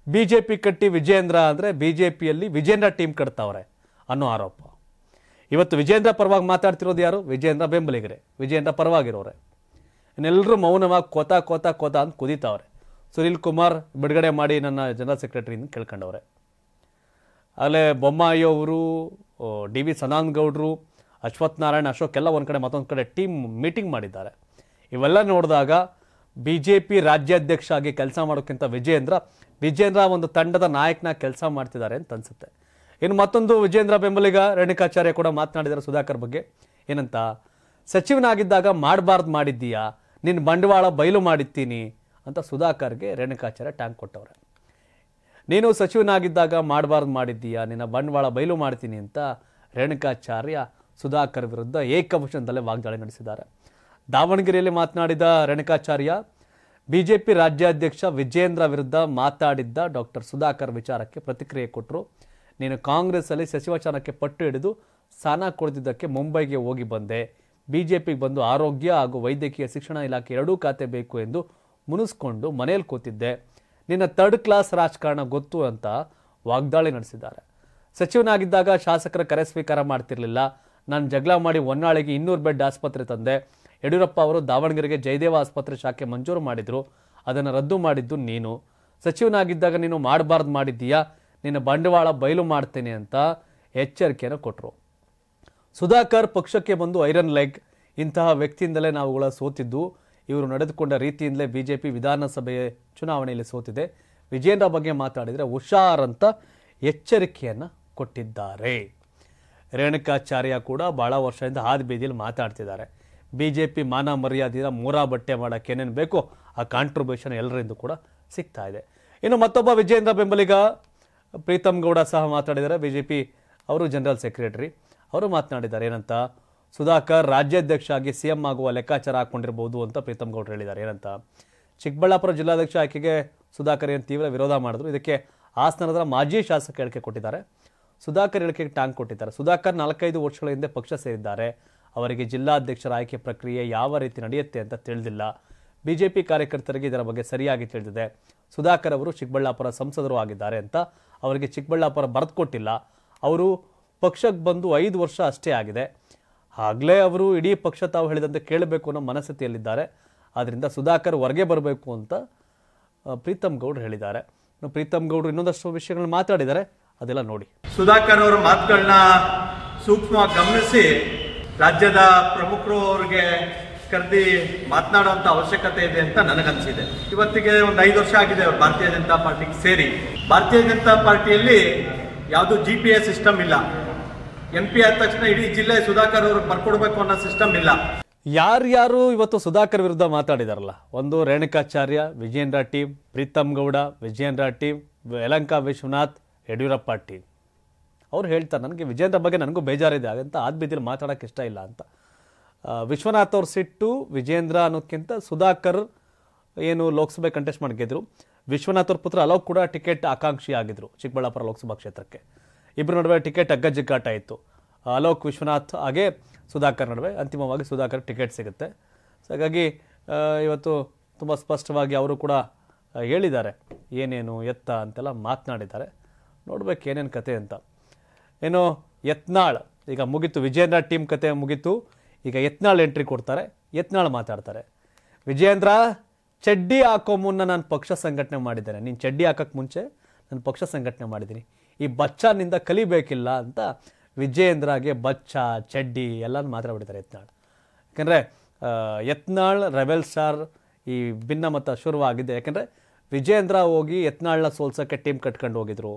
ಬಿಜೆಪಿ ಕಟ್ಟಿ ವಿಜೇಂದ್ರ ಅಂದರೆ ಬಿಜೆಪಿಯಲ್ಲಿ ವಿಜೇಂದ್ರ ಟೀಮ್ ಕಟ್ತಾವ್ರೆ ಅನ್ನೋ ಆರೋಪ. ಇವತ್ತು ವಿಜೇಂದ್ರ ಪರವಾಗಿ ಮಾತಾಡ್ತಿರೋದು ಯಾರು? ವಿಜೇಂದ್ರ ಬೆಂಬಲಿಗರೇ, ವಿಜೇಂದ್ರ ಪರವಾಗಿರೋರೆ. ಇನ್ನೆಲ್ಲರೂ ಮೌನವಾಗಿ ಕೋತ ಅಂತ ಕುದೀತಾವ್ರೆ. ಸುನಿಲ್ ಕುಮಾರ್ ಬಿಡುಗಡೆ ಮಾಡಿ ನನ್ನ ಜನರಲ್ ಸೆಕ್ರೆಟರಿಯಿಂದ ಕೇಳ್ಕೊಂಡವ್ರೆ. ಆಗಲೇ ಬೊಮ್ಮಾಯಿ ಅವರು, DV ಸದಾನಂದ ಗೌಡರು, ಅಶ್ವಥ್ ನಾರಾಯಣ, ಅಶೋಕ್ ಎಲ್ಲ ಒಂದು ಕಡೆ ಮತ್ತೊಂದು ಕಡೆ ಟೀಮ್ ಮೀಟಿಂಗ್ ಮಾಡಿದ್ದಾರೆ. ಇವೆಲ್ಲ ನೋಡಿದಾಗ ಬಿಜೆಪಿ ರಾಜ್ಯಾಧ್ಯಕ್ಷ ಆಗಿ ಕೆಲಸ ಮಾಡೋಕ್ಕಿಂತ ವಿಜೇಂದ್ರ ಒಂದು ತಂಡದ ನಾಯಕನ ಕೆಲಸ ಮಾಡ್ತಿದ್ದಾರೆ ಅಂತ ಅನ್ಸುತ್ತೆ. ಇನ್ನು ಮತ್ತೊಂದು ವಿಜೇಂದ್ರ ಬೆಂಬಲಿಗ ರೇಣುಕಾಚಾರ್ಯ ಕೂಡ ಮಾತನಾಡಿದ್ದಾರೆ ಸುಧಾಕರ್ ಬಗ್ಗೆ. ಏನಂತ? ಸಚಿವನಾಗಿದ್ದಾಗ ಮಾಡಬಾರ್ದು ಮಾಡಿದ್ದೀಯಾ, ನಿನ್ನ ಬಂಡವಾಳ ಬಯಲು ಮಾಡಿರ್ತೀನಿ ಅಂತ ಸುಧಾಕರ್ಗೆ ರೇಣುಕಾಚಾರ್ಯ ಟ್ಯಾಂಕ್ ಕೊಟ್ಟವ್ರೆ. ನೀನು ಸಚಿವನಾಗಿದ್ದಾಗ ಮಾಡಬಾರ್ದು ಮಾಡಿದ್ದೀಯಾ, ನಿನ್ನ ಬಂಡವಾಳ ಬಯಲು ಮಾಡ್ತೀನಿ ಅಂತ ರೇಣುಕಾಚಾರ್ಯ ಸುಧಾಕರ್ ವಿರುದ್ಧ ಏಕವಚನದಲ್ಲೇ ವಾಗ್ದಾಳಿ ನಡೆಸಿದ್ದಾರೆ. ದಾವಣಗೆರೆಯಲ್ಲಿ ಮಾತನಾಡಿದ ರೇಣುಕಾಚಾರ್ಯ, ಬಿಜೆಪಿ ರಾಜ್ಯಾಧ್ಯಕ್ಷ ವಿಜೇಂದ್ರ ವಿರುದ್ಧ ಮಾತಾಡಿದ್ದ ಡಾಕ್ಟರ್ ಸುಧಾಕರ್ ವಿಚಾರಕ್ಕೆ ಪ್ರತಿಕ್ರಿಯೆ ಕೊಟ್ಟರು. ನೀನು ಕಾಂಗ್ರೆಸ್ಸಲ್ಲಿ ಸಚಿವ ಸ್ಥಾನಕ್ಕೆ ಪಟ್ಟು ಹಿಡಿದು ಸ್ಥಾನ ಕೊಡ್ತಿದ್ದಕ್ಕೆ ಮುಂಬೈಗೆ ಹೋಗಿ ಬಂದೆ. ಬಿಜೆಪಿಗೆ ಬಂದು ಆರೋಗ್ಯ ಹಾಗೂ ವೈದ್ಯಕೀಯ ಶಿಕ್ಷಣ ಇಲಾಖೆ ಎರಡೂ ಖಾತೆ ಬೇಕು ಎಂದು ಮುನಿಸ್ಕೊಂಡು ಮನೆಯಲ್ಲಿ ಕೂತಿದ್ದೆ. ನಿನ್ನ 3rd ಕ್ಲಾಸ್ ರಾಜಕಾರಣ ಗೊತ್ತು ಅಂತ ವಾಗ್ದಾಳಿ ನಡೆಸಿದ್ದಾರೆ. ಸಚಿವನಾಗಿದ್ದಾಗ ಶಾಸಕರ ಕರೆ ಸ್ವೀಕಾರ ಮಾಡ್ತಿರ್ಲಿಲ್ಲ. ನಾನು ಜಗಳ ಮಾಡಿ ಹೊನ್ನಾಳಿಗೆ 200 ಬೆಡ್ ಆಸ್ಪತ್ರೆ ತಂದೆ. ಯಡಿಯೂರಪ್ಪ ಅವರು ದಾವಣಗೆರೆಗೆ ಜಯದೇವ ಆಸ್ಪತ್ರೆ ಶಾಖೆ ಮಂಜೂರು ಮಾಡಿದ್ರು, ಅದನ್ನು ರದ್ದು ಮಾಡಿದ್ದು ನೀನು. ಸಚಿವನಾಗಿದ್ದಾಗ ನೀನು ಮಾಡಬಾರ್ದು ಮಾಡಿದ್ದೀಯಾ, ನಿನ್ನ ಬಂಡವಾಳ ಬಯಲು ಮಾಡ್ತೇನೆ ಅಂತ ಎಚ್ಚರಿಕೆಯನ್ನು ಕೊಟ್ಟರು. ಸುಧಾಕರ್ ಪಕ್ಷಕ್ಕೆ ಬಂದು ಐರನ್ ಲೆಗ್, ಇಂತಹ ವ್ಯಕ್ತಿಯಿಂದಲೇ ನಾವುಗಳ ಸೋತಿದ್ದು, ಇವರು ನಡೆದುಕೊಂಡ ರೀತಿಯಿಂದಲೇ ಬಿಜೆಪಿ ವಿಧಾನಸಭೆ ಚುನಾವಣೆಯಲ್ಲಿ ಸೋತಿದೆ. ವಿಜೇಂದ್ರ ಬಗ್ಗೆ ಮಾತಾಡಿದರೆ ಹುಷಾರ್ ಅಂತ ಎಚ್ಚರಿಕೆಯನ್ನು ಕೊಟ್ಟಿದ್ದಾರೆ. ರೇಣುಕಾಚಾರ್ಯ ಕೂಡ ಬಹಳ ವರ್ಷದಿಂದ ಹಾದಿ ಬೀದಿಯಲ್ಲಿ ಮಾತಾಡ್ತಿದ್ದಾರೆ. ಬಿಜೆಪಿ ಮಾನ ಮರ್ಯಾದೆಯ ಮೂರಾ ಬಟ್ಟೆ ಮಾಡೋಕ್ಕೆ ಏನೇನು ಬೇಕೋ ಆ ಕಾಂಟ್ರಿಬ್ಯೂಷನ್ ಎಲ್ಲರಿಂದ ಕೂಡ ಸಿಗ್ತಾ ಇದೆ. ಇನ್ನು ಮತ್ತೊಬ್ಬ ವಿಜೇಂದ್ರ ಬೆಂಬಲಿಗ ಪ್ರೀತಮ್ ಗೌಡ ಸಹ ಮಾತಾಡಿದ್ದಾರೆ. ಬಿಜೆಪಿ ಅವರು ಜನರಲ್ ಸೆಕ್ರೆಟರಿ ಅವರು ಮಾತನಾಡಿದ್ದಾರೆ. ಏನಂತ, ಸುಧಾಕರ್ ರಾಜ್ಯಾಧ್ಯಕ್ಷ ಆಗಿ ಸಿಎಂ ಆಗುವ ಲೆಕ್ಕಾಚಾರ ಹಾಕೊಂಡಿರಬಹುದು ಅಂತ ಪ್ರೀತಮ್ ಗೌಡ್ರು ಹೇಳಿದ್ದಾರೆ. ಏನಂತ, ಚಿಕ್ಕಬಳ್ಳಾಪುರ ಜಿಲ್ಲಾಧ್ಯಕ್ಷ ಆಯ್ಕೆಗೆ ಸುಧಾಕರ್ ಏನು ತೀವ್ರ ವಿರೋಧ ಮಾಡಿದ್ರು. ಇದಕ್ಕೆ ಹಾಸನದ ಮಾಜಿ ಶಾಸಕ ಹೇಳಿಕೆ ಕೊಟ್ಟಿದ್ದಾರೆ. ಸುಧಾಕರ್ ಹೇಳಿಕೆಗೆ ಟಾಂಗ್ ಕೊಟ್ಟಿದ್ದಾರೆ. ಸುಧಾಕರ್ 4-5 ವರ್ಷಗಳ ಹಿಂದೆ ಪಕ್ಷ ಸೇರಿದ್ದಾರೆ. ಅವರಿಗೆ ಜಿಲ್ಲಾಧ್ಯಕ್ಷರ ಆಯ್ಕೆ ಪ್ರಕ್ರಿಯೆ ಯಾವ ರೀತಿ ನಡೆಯುತ್ತೆ ಅಂತ ತಿಳಿದಿಲ್ಲ. ಬಿಜೆಪಿ ಕಾರ್ಯಕರ್ತರಿಗೆ ಇದರ ಬಗ್ಗೆ ಸರಿಯಾಗಿ ತಿಳಿದಿದೆ. ಸುಧಾಕರ್ ಅವರು ಚಿಕ್ಕಬಳ್ಳಾಪುರ ಸಂಸದರು ಆಗಿದ್ದಾರೆ ಅಂತ ಅವರಿಗೆ ಚಿಕ್ಕಬಳ್ಳಾಪುರ ಬರೆದು ಕೊಟ್ಟಿಲ್ಲ. ಅವರು ಪಕ್ಷಕ್ಕೆ ಬಂದು 5 ವರ್ಷ ಅಷ್ಟೇ ಆಗಿದೆ. ಆಗಲೇ ಅವರು ಇಡೀ ಪಕ್ಷ ತಾವು ಹೇಳಿದಂತೆ ಕೇಳಬೇಕು ಅನ್ನೋ ಮನಸ್ಥಿತಿಯಲ್ಲಿದ್ದಾರೆ. ಆದ್ದರಿಂದ ಸುಧಾಕರ್ ಹೊರಗೆ ಬರಬೇಕು ಅಂತ ಪ್ರೀತಮ್ ಗೌಡ್ರು ಹೇಳಿದ್ದಾರೆ. ಪ್ರೀತಮ್ ಗೌಡ್ರು ಇನ್ನೊಂದಷ್ಟು ವಿಷಯಗಳನ್ನ ಮಾತಾಡಿದ್ದಾರೆ, ಅದೆಲ್ಲ ನೋಡಿ.
ಸುಧಾಕರ್ ಅವರ ಮಾತುಗಳನ್ನ ಸೂಕ್ಷ್ಮವಾಗಿ ಗಮನಿಸಿ ರಾಜ್ಯದ ಪ್ರಮುಖರು ಅವರಿಗೆ ಕರೆದಿ ಮಾತನಾಡುವಂತ ಅವಶ್ಯಕತೆ ಇದೆ ಅಂತ ನನಗನ್ಸಿದೆ. ಇವತ್ತಿಗೆ ಒಂದು 5 ವರ್ಷ ಆಗಿದೆ ಅವರು ಭಾರತೀಯ ಜನತಾ ಪಾರ್ಟಿಗೆ ಸೇರಿ. ಭಾರತೀಯ ಜನತಾ ಪಾರ್ಟಿಯಲ್ಲಿ ಯಾವುದು GPS ಸಿಸ್ಟಮ್ ಇಲ್ಲ. MP ಆದ ತಕ್ಷಣ ಇಡೀ ಜಿಲ್ಲೆ ಸುಧಾಕರ್ ಅವ್ರಿಗೆ ಬರ್ಕೊಡ್ಬೇಕು ಅನ್ನೋ ಸಿಸ್ಟಮ್ ಇಲ್ಲ.
ಯಾರ್ಯಾರು ಇವತ್ತು ಸುಧಾಕರ್ ವಿರುದ್ಧ ಮಾತಾಡಿದಾರಲ್ಲ, ಒಂದು Renukacharya, Vijayendra team, Preetham Gowda, Vijayendra team, Yelahanka Vishwanath, Yediyurappa team. ಅವ್ರು ಹೇಳ್ತಾರೆ, ನನಗೆ ವಿಜೇಂದ್ರ ಬಗ್ಗೆ ನನಗೂ ಬೇಜಾರಿದೆ, ಹಾಗಂತ ಆದ್ಬೀದಿಯಲ್ಲಿ ಮಾತಾಡೋಕೆ ಇಷ್ಟ ಇಲ್ಲ ಅಂತ. ವಿಶ್ವನಾಥ್ ಅವ್ರ ಸಿಟ್ಟು ವಿಜೇಂದ್ರ ಅನ್ನೋದಕ್ಕಿಂತ ಸುಧಾಕರ್ ಏನು ಲೋಕಸಭೆ ಕಂಟೆಸ್ಟ್ ಮಾಡಿ ಗೆದ್ರು. ವಿಶ್ವನಾಥ್ ಅವ್ರ ಪುತ್ರ ಅಲೋಕ್ ಕೂಡ ಟಿಕೆಟ್ ಆಕಾಂಕ್ಷಿ ಆಗಿದ್ರು ಚಿಕ್ಕಬಳ್ಳಾಪುರ ಲೋಕಸಭಾ ಕ್ಷೇತ್ರಕ್ಕೆ. ಇಬ್ಬರ ನಡುವೆ ಟಿಕೆಟ್ ಅಗ್ಗಜಿಗ್ಗಾಟ ಇತ್ತು. ಅಲೋಕ್ ವಿಶ್ವನಾಥ್ ಹಾಗೆ ಸುಧಾಕರ್ ನಡುವೆ. ಅಂತಿಮವಾಗಿ ಸುಧಾಕರ್ ಟಿಕೆಟ್ ಸಿಗುತ್ತೆ. ಸೊ ಹಾಗಾಗಿ ಇವತ್ತು ತುಂಬ ಸ್ಪಷ್ಟವಾಗಿ ಅವರು ಕೂಡ ಹೇಳಿದ್ದಾರೆ ಏನೇನು ಎತ್ತ ಅಂತೆಲ್ಲ ಮಾತನಾಡಿದ್ದಾರೆ. ನೋಡ್ಬೇಕು ಏನೇನು ಕತೆ ಅಂತ. ಏನು ಯತ್ನಾಳ್ ಈಗ ಮುಗೀತು, ವಿಜೇಂದ್ರ ಟೀಮ್ ಕತೆ ಮುಗೀತು. ಈಗ ಯತ್ನಾಳ್ ಎಂಟ್ರಿ ಕೊಡ್ತಾರೆ. ಯತ್ನಾಳ್ ಮಾತಾಡ್ತಾರೆ, ವಿಜೇಂದ್ರ ಚಡ್ಡಿ ಹಾಕೋ ಮುನ್ನ ನಾನು ಪಕ್ಷ ಸಂಘಟನೆ ಮಾಡಿದ್ದೇನೆ, ನೀನು ಚಡ್ಡಿ ಹಾಕೋಕ್ಕೆ ಮುಂಚೆ ನಾನು ಪಕ್ಷ ಸಂಘಟನೆ ಮಾಡಿದ್ದೀನಿ, ಈ ಬಚ್ಚನಿಂದ ಕಲಿಬೇಕಿಲ್ಲ ಅಂತ ವಿಜೇಂದ್ರಗೆ ಬಚ್ಚ ಚಡ್ಡಿ ಎಲ್ಲನೂ ಮಾತಾಡ್ಬಿಡ್ತಾರೆ ಯತ್ನಾಳ್. ಯಾಕೆಂದರೆ ಯತ್ನಾಳ್ ರೆಬೆಲ್ ಸ್ಟಾರ್ ಈ ಭಿನ್ನಮತ ಶುರುವಾಗಿದೆ. ಯಾಕೆಂದರೆ ವಿಜೇಂದ್ರ ಹೋಗಿ ಯತ್ನಾಳ್ನ ಸೋಲ್ಸೋಕ್ಕೆ ಟೀಮ್ ಕಟ್ಕೊಂಡು ಹೋಗಿದ್ರು,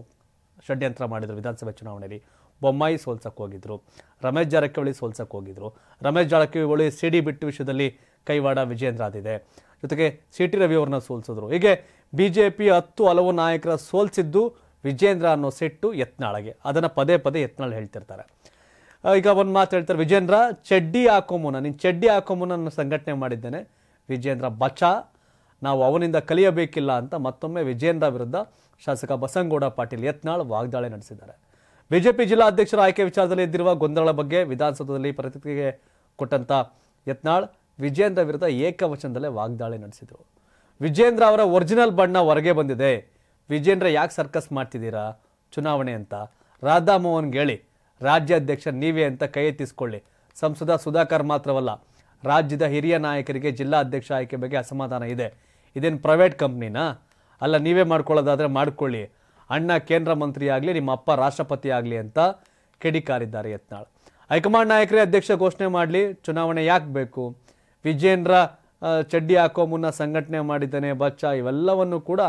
ಷಡ್ಯಂತ್ರ ಮಾಡಿದ್ರು. ವಿಧಾನಸಭೆ ಚುನಾವಣೆಯಲ್ಲಿ ಬೊಮ್ಮಾಯಿ ಸೋಲ್ಸಕ್ಕೆ ಹೋಗಿದ್ರು, ರಮೇಶ್ ಜಾರಕಿಹೊಳಿ ಸೋಲ್ಸಕ್ಕೆ ಹೋಗಿದ್ರು. ರಮೇಶ್ ಜಾರಕಿಹೊಳಿ ಸಿಡಿ ಬಿಟ್ಟು ವಿಷಯದಲ್ಲಿ ಕೈವಾಡ ವಿಜೇಂದ್ರ ಆದಿದೆ. ಜೊತೆಗೆ CT ರವಿ ಅವ್ರನ್ನ ಸೋಲ್ಸಿದ್ರು. ಹೀಗೆ ಬಿಜೆಪಿ 10 ಹಲವು ನಾಯಕರ ಸೋಲ್ಸಿದ್ದು ವಿಜೇಂದ್ರ ಅನ್ನೋ ಸಿಟ್ಟು ಯತ್ನಾಳ್ಗೆ. ಅದನ್ನು ಪದೇ ಪದೇ ಯತ್ನಾಳ್ ಹೇಳ್ತಿರ್ತಾರೆ. ಈಗ ಒಂದು ಮಾತು ಹೇಳ್ತಾರೆ, ವಿಜೇಂದ್ರ ಚಡ್ಡಿ ಹಾಕೋ ಮುನ್ನ, ನೀನು ಚಡ್ಡಿ ಹಾಕೋ ಮುನ್ನ ನಾನು ಸಂಘಟನೆ ಮಾಡಿದ್ದೇನೆ, ವಿಜೇಂದ್ರ ಬಚ, ನಾವು ಅವನಿಂದ ಕಲಿಯಬೇಕಿಲ್ಲ ಅಂತ ಮತ್ತೊಮ್ಮೆ ವಿಜೇಂದ್ರ ವಿರುದ್ಧ ಶಾಸಕ ಬಸನಗೌಡ ಪಾಟೀಲ್ ಯತ್ನಾಳ್ ವಾಗ್ದಾಳಿ ನಡೆಸಿದ್ದಾರೆ. ಬಿಜೆಪಿ ಜಿಲ್ಲಾಧ್ಯಕ್ಷರ ಆಯ್ಕೆ ವಿಚಾರದಲ್ಲಿ ಎದ್ದಿರುವ ಗೊಂದಲಗಳ ಬಗ್ಗೆ ವಿಧಾನಸೌಧದಲ್ಲಿ ಪ್ರತಿಕ್ರಿಯೆ ಕೊಟ್ಟಂತ ಯತ್ನಾಳ್ ವಿಜೇಂದ್ರ ವಿರುದ್ಧ ಏಕವಚನದಲ್ಲೇ ವಾಗ್ದಾಳಿ ನಡೆಸಿದರು. ವಿಜೇಂದ್ರ ಅವರ ಒರಿಜಿನಲ್ ಬಣ್ಣ ಹೊರಗೆ ಬಂದಿದೆ, ವಿಜೇಂದ್ರ ಯಾಕೆ ಸರ್ಕಸ್ ಮಾಡ್ತಿದ್ದೀರಾ ಚುನಾವಣೆ ಅಂತ ರಾಧಾ ಮೋಹನ್ಗೆ ಹೇಳಿ, ರಾಜ್ಯಾಧ್ಯಕ್ಷ ನೀವೇ ಅಂತ ಕೈ ಎತ್ತಿಸ್ಕೊಳ್ಳಿ. ಸಂಸದ ಸುಧಾಕರ್ ಮಾತ್ರವಲ್ಲ, ರಾಜ್ಯದ ಹಿರಿಯ ನಾಯಕರಿಗೆ ಜಿಲ್ಲಾಧ್ಯಕ್ಷ ಆಯ್ಕೆ ಬಗ್ಗೆ ಅಸಮಾಧಾನ ಇದೆ. ಇದೇನು ಪ್ರೈವೇಟ್ ಕಂಪ್ನಿನಾ? ಅಲ್ಲ, ನೀವೇ ಮಾಡ್ಕೊಳ್ಳೋದಾದ್ರೆ ಮಾಡ್ಕೊಳ್ಳಿ, ಅಣ್ಣ ಕೇಂದ್ರ ಮಂತ್ರಿ ಆಗಲಿ, ನಿಮ್ಮ ಅಪ್ಪ ರಾಷ್ಟ್ರಪತಿ ಆಗಲಿ ಅಂತ ಕಿಡಿಕಾರಿದ್ದಾರೆ ಯತ್ನಾಳ್. ಹೈಕಮಾಂಡ್ ನಾಯಕರೇ ಅಧ್ಯಕ್ಷ ಘೋಷಣೆ ಮಾಡಲಿ, ಚುನಾವಣೆ ಯಾಕೆ ಬೇಕು? ವಿಜೇಂದ್ರ ಚಡ್ಡಿ ಹಾಕೋ ಮುನ್ನ ಸಂಘಟನೆ ಮಾಡಿದ್ದೇನೆ ಬಚ್ಚ, ಇವೆಲ್ಲವನ್ನು ಕೂಡ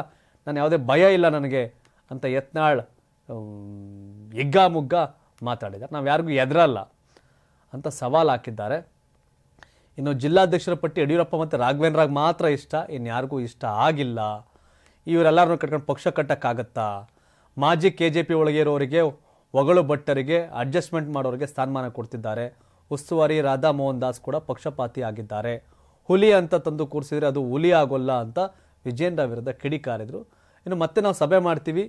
ನಾನು ಯಾವುದೇ ಭಯ ಇಲ್ಲ ನನಗೆ ಅಂತ ಯತ್ನಾಳ್ ಹಿಗ್ಗಾಮುಗ್ಗ ಮಾತಾಡಿದ್ದಾರೆ. ನಾವು ಯಾರಿಗೂ ಎದುರಲ್ಲ ಅಂತ ಸವಾಲು ಹಾಕಿದ್ದಾರೆ. ಇನ್ನು ಜಿಲ್ಲಾಧ್ಯಕ್ಷರ ಪಟ್ಟಿ ಯಡಿಯೂರಪ್ಪ ಮತ್ತು ರಾಘವೇಂದ್ರಾಗ್ ಮಾತ್ರ ಇಷ್ಟ, ಇನ್ಯಾರಿಗೂ ಇಷ್ಟ ಆಗಿಲ್ಲ. ಇವರೆಲ್ಲರನ್ನೂ ಕಟ್ಕೊಂಡು ಪಕ್ಷ ಕಟ್ಟಕ್ಕಾಗತ್ತಾ? ಮಾಜಿ KJP ಒಳಗೆ ಇರೋರಿಗೆ, ಒಗಳು ಭಟ್ಟರಿಗೆ, ಅಡ್ಜಸ್ಟ್ಮೆಂಟ್ ಮಾಡೋರಿಗೆ ಸ್ಥಾನಮಾನ ಕೊಡ್ತಿದ್ದಾರೆ. ಉಸ್ತುವಾರಿ ರಾಧಾ ಮೋಹನ್ ದಾಸ್ ಕೂಡ ಪಕ್ಷಪಾತಿ ಆಗಿದ್ದಾರೆ. ಹುಲಿ ಅಂತ ತಂದು ಕೂರಿಸಿದ್ರೆ ಅದು ಹುಲಿ ಆಗೋಲ್ಲ ಅಂತ ವಿಜೇಂದ್ರ ವಿರುದ್ಧ ಕಿಡಿಕಾರಿದ್ರು. ಇನ್ನು ಮತ್ತೆ ನಾವು ಸಭೆ ಮಾಡ್ತೀವಿ,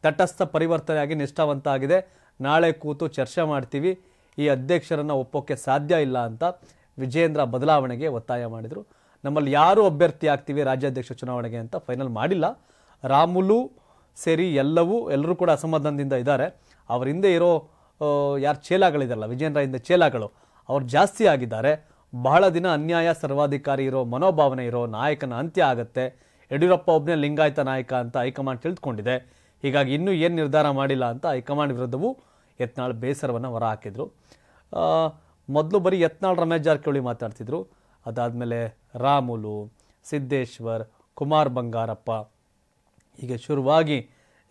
ತಟಸ್ಥ ಪರಿವರ್ತನೆಯಾಗಿ ನಿಷ್ಠಾವಂತ ಆಗಿದೆ, ನಾಳೆ ಕೂತು ಚರ್ಚೆ ಮಾಡ್ತೀವಿ, ಈ ಅಧ್ಯಕ್ಷರನ್ನು ಒಪ್ಪೋಕ್ಕೆ ಸಾಧ್ಯ ಇಲ್ಲ ಅಂತ ವಿಜೇಂದ್ರ ಬದಲಾವಣೆಗೆ ಒತ್ತಾಯ ಮಾಡಿದರು. ನಮ್ಮಲ್ಲಿ ಯಾರು ಅಭ್ಯರ್ಥಿ ಆಗ್ತೀವಿ ರಾಜ್ಯಾಧ್ಯಕ್ಷ ಚುನಾವಣೆಗೆ ಅಂತ ಫೈನಲ್ ಮಾಡಿಲ್ಲ. ರಾಮುಲು ಸೇರಿ ಎಲ್ಲರೂ ಕೂಡ ಅಸಮಾಧಾನದಿಂದ ಇದ್ದಾರೆ. ಅವರ ಹಿಂದೆ ಇರೋ ಯಾರು ಚೇಲಾಗಳಿದಾರಲ್ಲ, ವಿಜಯೇಂದ್ರ ಚೇಲಾಗಳು ಅವ್ರು ಜಾಸ್ತಿ ಆಗಿದ್ದಾರೆ. ಬಹಳ ದಿನ ಅನ್ಯಾಯ ಸರ್ವಾಧಿಕಾರಿ ಇರೋ ಮನೋಭಾವನೆ ಇರೋ ನಾಯಕನ ಅಂತ್ಯ ಆಗುತ್ತೆ. ಯಡಿಯೂರಪ್ಪ ಒಬ್ಬನೇ ಲಿಂಗಾಯತ ನಾಯಕ ಅಂತ ಹೈಕಮಾಂಡ್ ತಿಳಿದುಕೊಂಡಿದೆ. ಹೀಗಾಗಿ ಇನ್ನೂ ಏನು ನಿರ್ಧಾರ ಮಾಡಿಲ್ಲ ಅಂತ ಹೈಕಮಾಂಡ್ ವಿರುದ್ಧವೂ ಯತ್ನಾಳ್ ಬೇಸರವನ್ನು ಹೊರಹಾಕಿದ್ರು. ಮೊದಲು ಬರೀ ಯತ್ನಾಳ್ ರಮೇಶ್ ಜಾರಕಿಹೊಳಿ ಮಾತಾಡ್ತಿದ್ರು. ಅದಾದಮೇಲೆ ರಾಮುಲು, ಸಿದ್ದೇಶ್ವರ್, ಕುಮಾರ್ ಬಂಗಾರಪ್ಪ, ಹೀಗೆ ಶುರುವಾಗಿ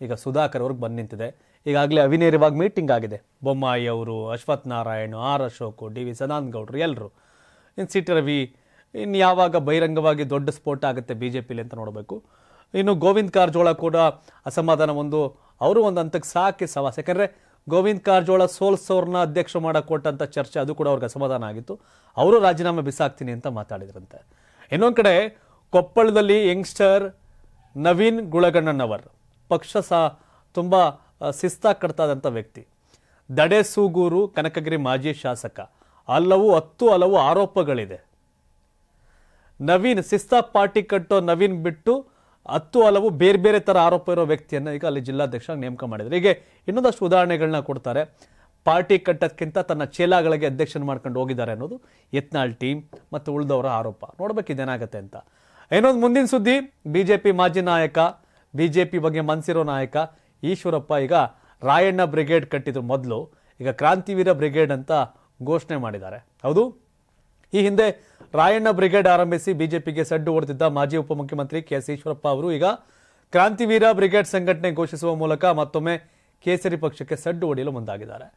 ಈಗ ಸುಧಾಕರ್ ಅವ್ರಿಗೆ ಬಂದು ನಿಂತಿದೆ. ಈಗಾಗಲೇ ಅವಿನೇರವಾಗಿ ಮೀಟಿಂಗ್ ಆಗಿದೆ. ಬೊಮ್ಮಾಯಿ ಅವರು, Ashwath Narayan, R Ashok, D V ಸದಾನಂದಗೌಡರು ಎಲ್ಲರೂ. ಇನ್ನು ಸಿ ಟಿ ರವಿ ಇನ್ನು ಯಾವಾಗ ಬಹಿರಂಗವಾಗಿ ದೊಡ್ಡ ಸ್ಫೋಟ ಆಗುತ್ತೆ ಬಿ ಜೆ ಪಿಲಿ ಅಂತ ನೋಡಬೇಕು. ಇನ್ನು ಗೋವಿಂದ ಕಾರಜೋಳ ಕೂಡ ಅಸಮಾಧಾನ ಅವರು ಒಂದು ಹಂತಕ್ಕೆ ಸಾಕಿ ಸವಾಸ. ಯಾಕಂದರೆ ಗೋವಿಂದ ಕಾರಜೋಳ ಸೋಲ್ಸೋರ್ನ ಅಧ್ಯಕ್ಷ ಮಾಡಕ್ಕೆ ಕೊಟ್ಟಂಥ ಚರ್ಚೆ ಅದು ಕೂಡ ಅವ್ರಿಗೆ ಅಸಮಾಧಾನ ಆಗಿತ್ತು. ಅವರು ರಾಜೀನಾಮೆ ಬಿಸಾಕ್ತೀನಿ ಅಂತ ಮಾತಾಡಿದ್ರಂತೆ. ಇನ್ನೊಂದು ಕಡೆ ಕೊಪ್ಪಳದಲ್ಲಿ ಯಂಗ್ಸ್ಟರ್ ನವೀನ್ ಗುಳಗಣ್ಣನವರ್ ಪಕ್ಷ ತುಂಬ ಶಿಸ್ತಾಗಿ ಕಟ್ತಾದಂಥ ವ್ಯಕ್ತಿ. ದಡೆ ಸೂಗೂರು ಕನಕಗಿರಿ ಮಾಜಿ ಶಾಸಕ. ಹಲವು ಆರೋಪಗಳಿದೆ. ನವೀನ್ ಶಿಸ್ತಾ ಪಾರ್ಟಿ ಕಟ್ಟೋ ನವೀನ್ ಬಿಟ್ಟು ಹಲವು ಬೇರೆ ಬೇರೆ ಥರ ಆರೋಪ ಇರೋ ವ್ಯಕ್ತಿಯನ್ನು ಈಗ ಅಲ್ಲಿ ಜಿಲ್ಲಾಧ್ಯಕ್ಷ ನೇಮಕ ಮಾಡಿದ್ರು. ಹೀಗೆ ಇನ್ನೊಂದಷ್ಟು ಉದಾಹರಣೆಗಳನ್ನ ಕೊಡ್ತಾರೆ. ಪಾರ್ಟಿ ಕಟ್ಟೋದಕ್ಕಿಂತ ತನ್ನ ಚೇಲಾಗಳಿಗೆ ಅಧ್ಯಕ್ಷನ ಮಾಡ್ಕೊಂಡು ಹೋಗಿದ್ದಾರೆ ಅನ್ನೋದು ಯತ್ನಾಳ್ ಟೀಮ್ ಮತ್ತು ಉಳಿದವರ ಆರೋಪ. ನೋಡ್ಬೇಕು ಇದೇನಾಗತ್ತೆ ಅಂತ. ಇನ್ನೊಂದು ಮುಂದಿನ ಸುದ್ದಿ, ಬಿಜೆಪಿ ಮಾಜಿ ನಾಯಕ, ಬಿಜೆಪಿ ಬಗ್ಗೆ ಮನ್ಸಿರೋ ನಾಯಕ ಈಶ್ವರಪ್ಪ ಈಗ ರಾಯಣ್ಣ ಬ್ರಿಗೇಡ್ ಕಟ್ಟಿದ್ರು ಮೊದಲು, ಈಗ ಕ್ರಾಂತಿವೀರ ಬ್ರಿಗೇಡ್ ಅಂತ ಘೋಷಣೆ ಮಾಡಿದ್ದಾರೆ. ಹೌದು, ಈ ಹಿಂದೆ ರಾಯಣ್ಣ ಬ್ರಿಗೇಡ್ ಆರಂಭಿಸಿ ಬಿಜೆಪಿಗೆ ಸಡ್ಡು ಹೊಡೆದಿದ್ದ ಮಾಜಿ ಉಪಮುಖ್ಯಮಂತ್ರಿ ಕೆ.ಎಸ್. ಈಶ್ವರಪ್ಪ ಅವರು ಈಗ ಕ್ರಾಂತಿವೀರ ಬ್ರಿಗೇಡ್ ಸಂಘಟನೆ ಘೋಷಿಸುವ ಮೂಲಕ ಮತ್ತೊಮ್ಮೆ ಕೇಸರಿ ಪಕ್ಷಕ್ಕೆ ಸಡ್ಡು ಹೊಡೆಯಲು ಮುಂದಾಗಿದ್ದಾರೆ.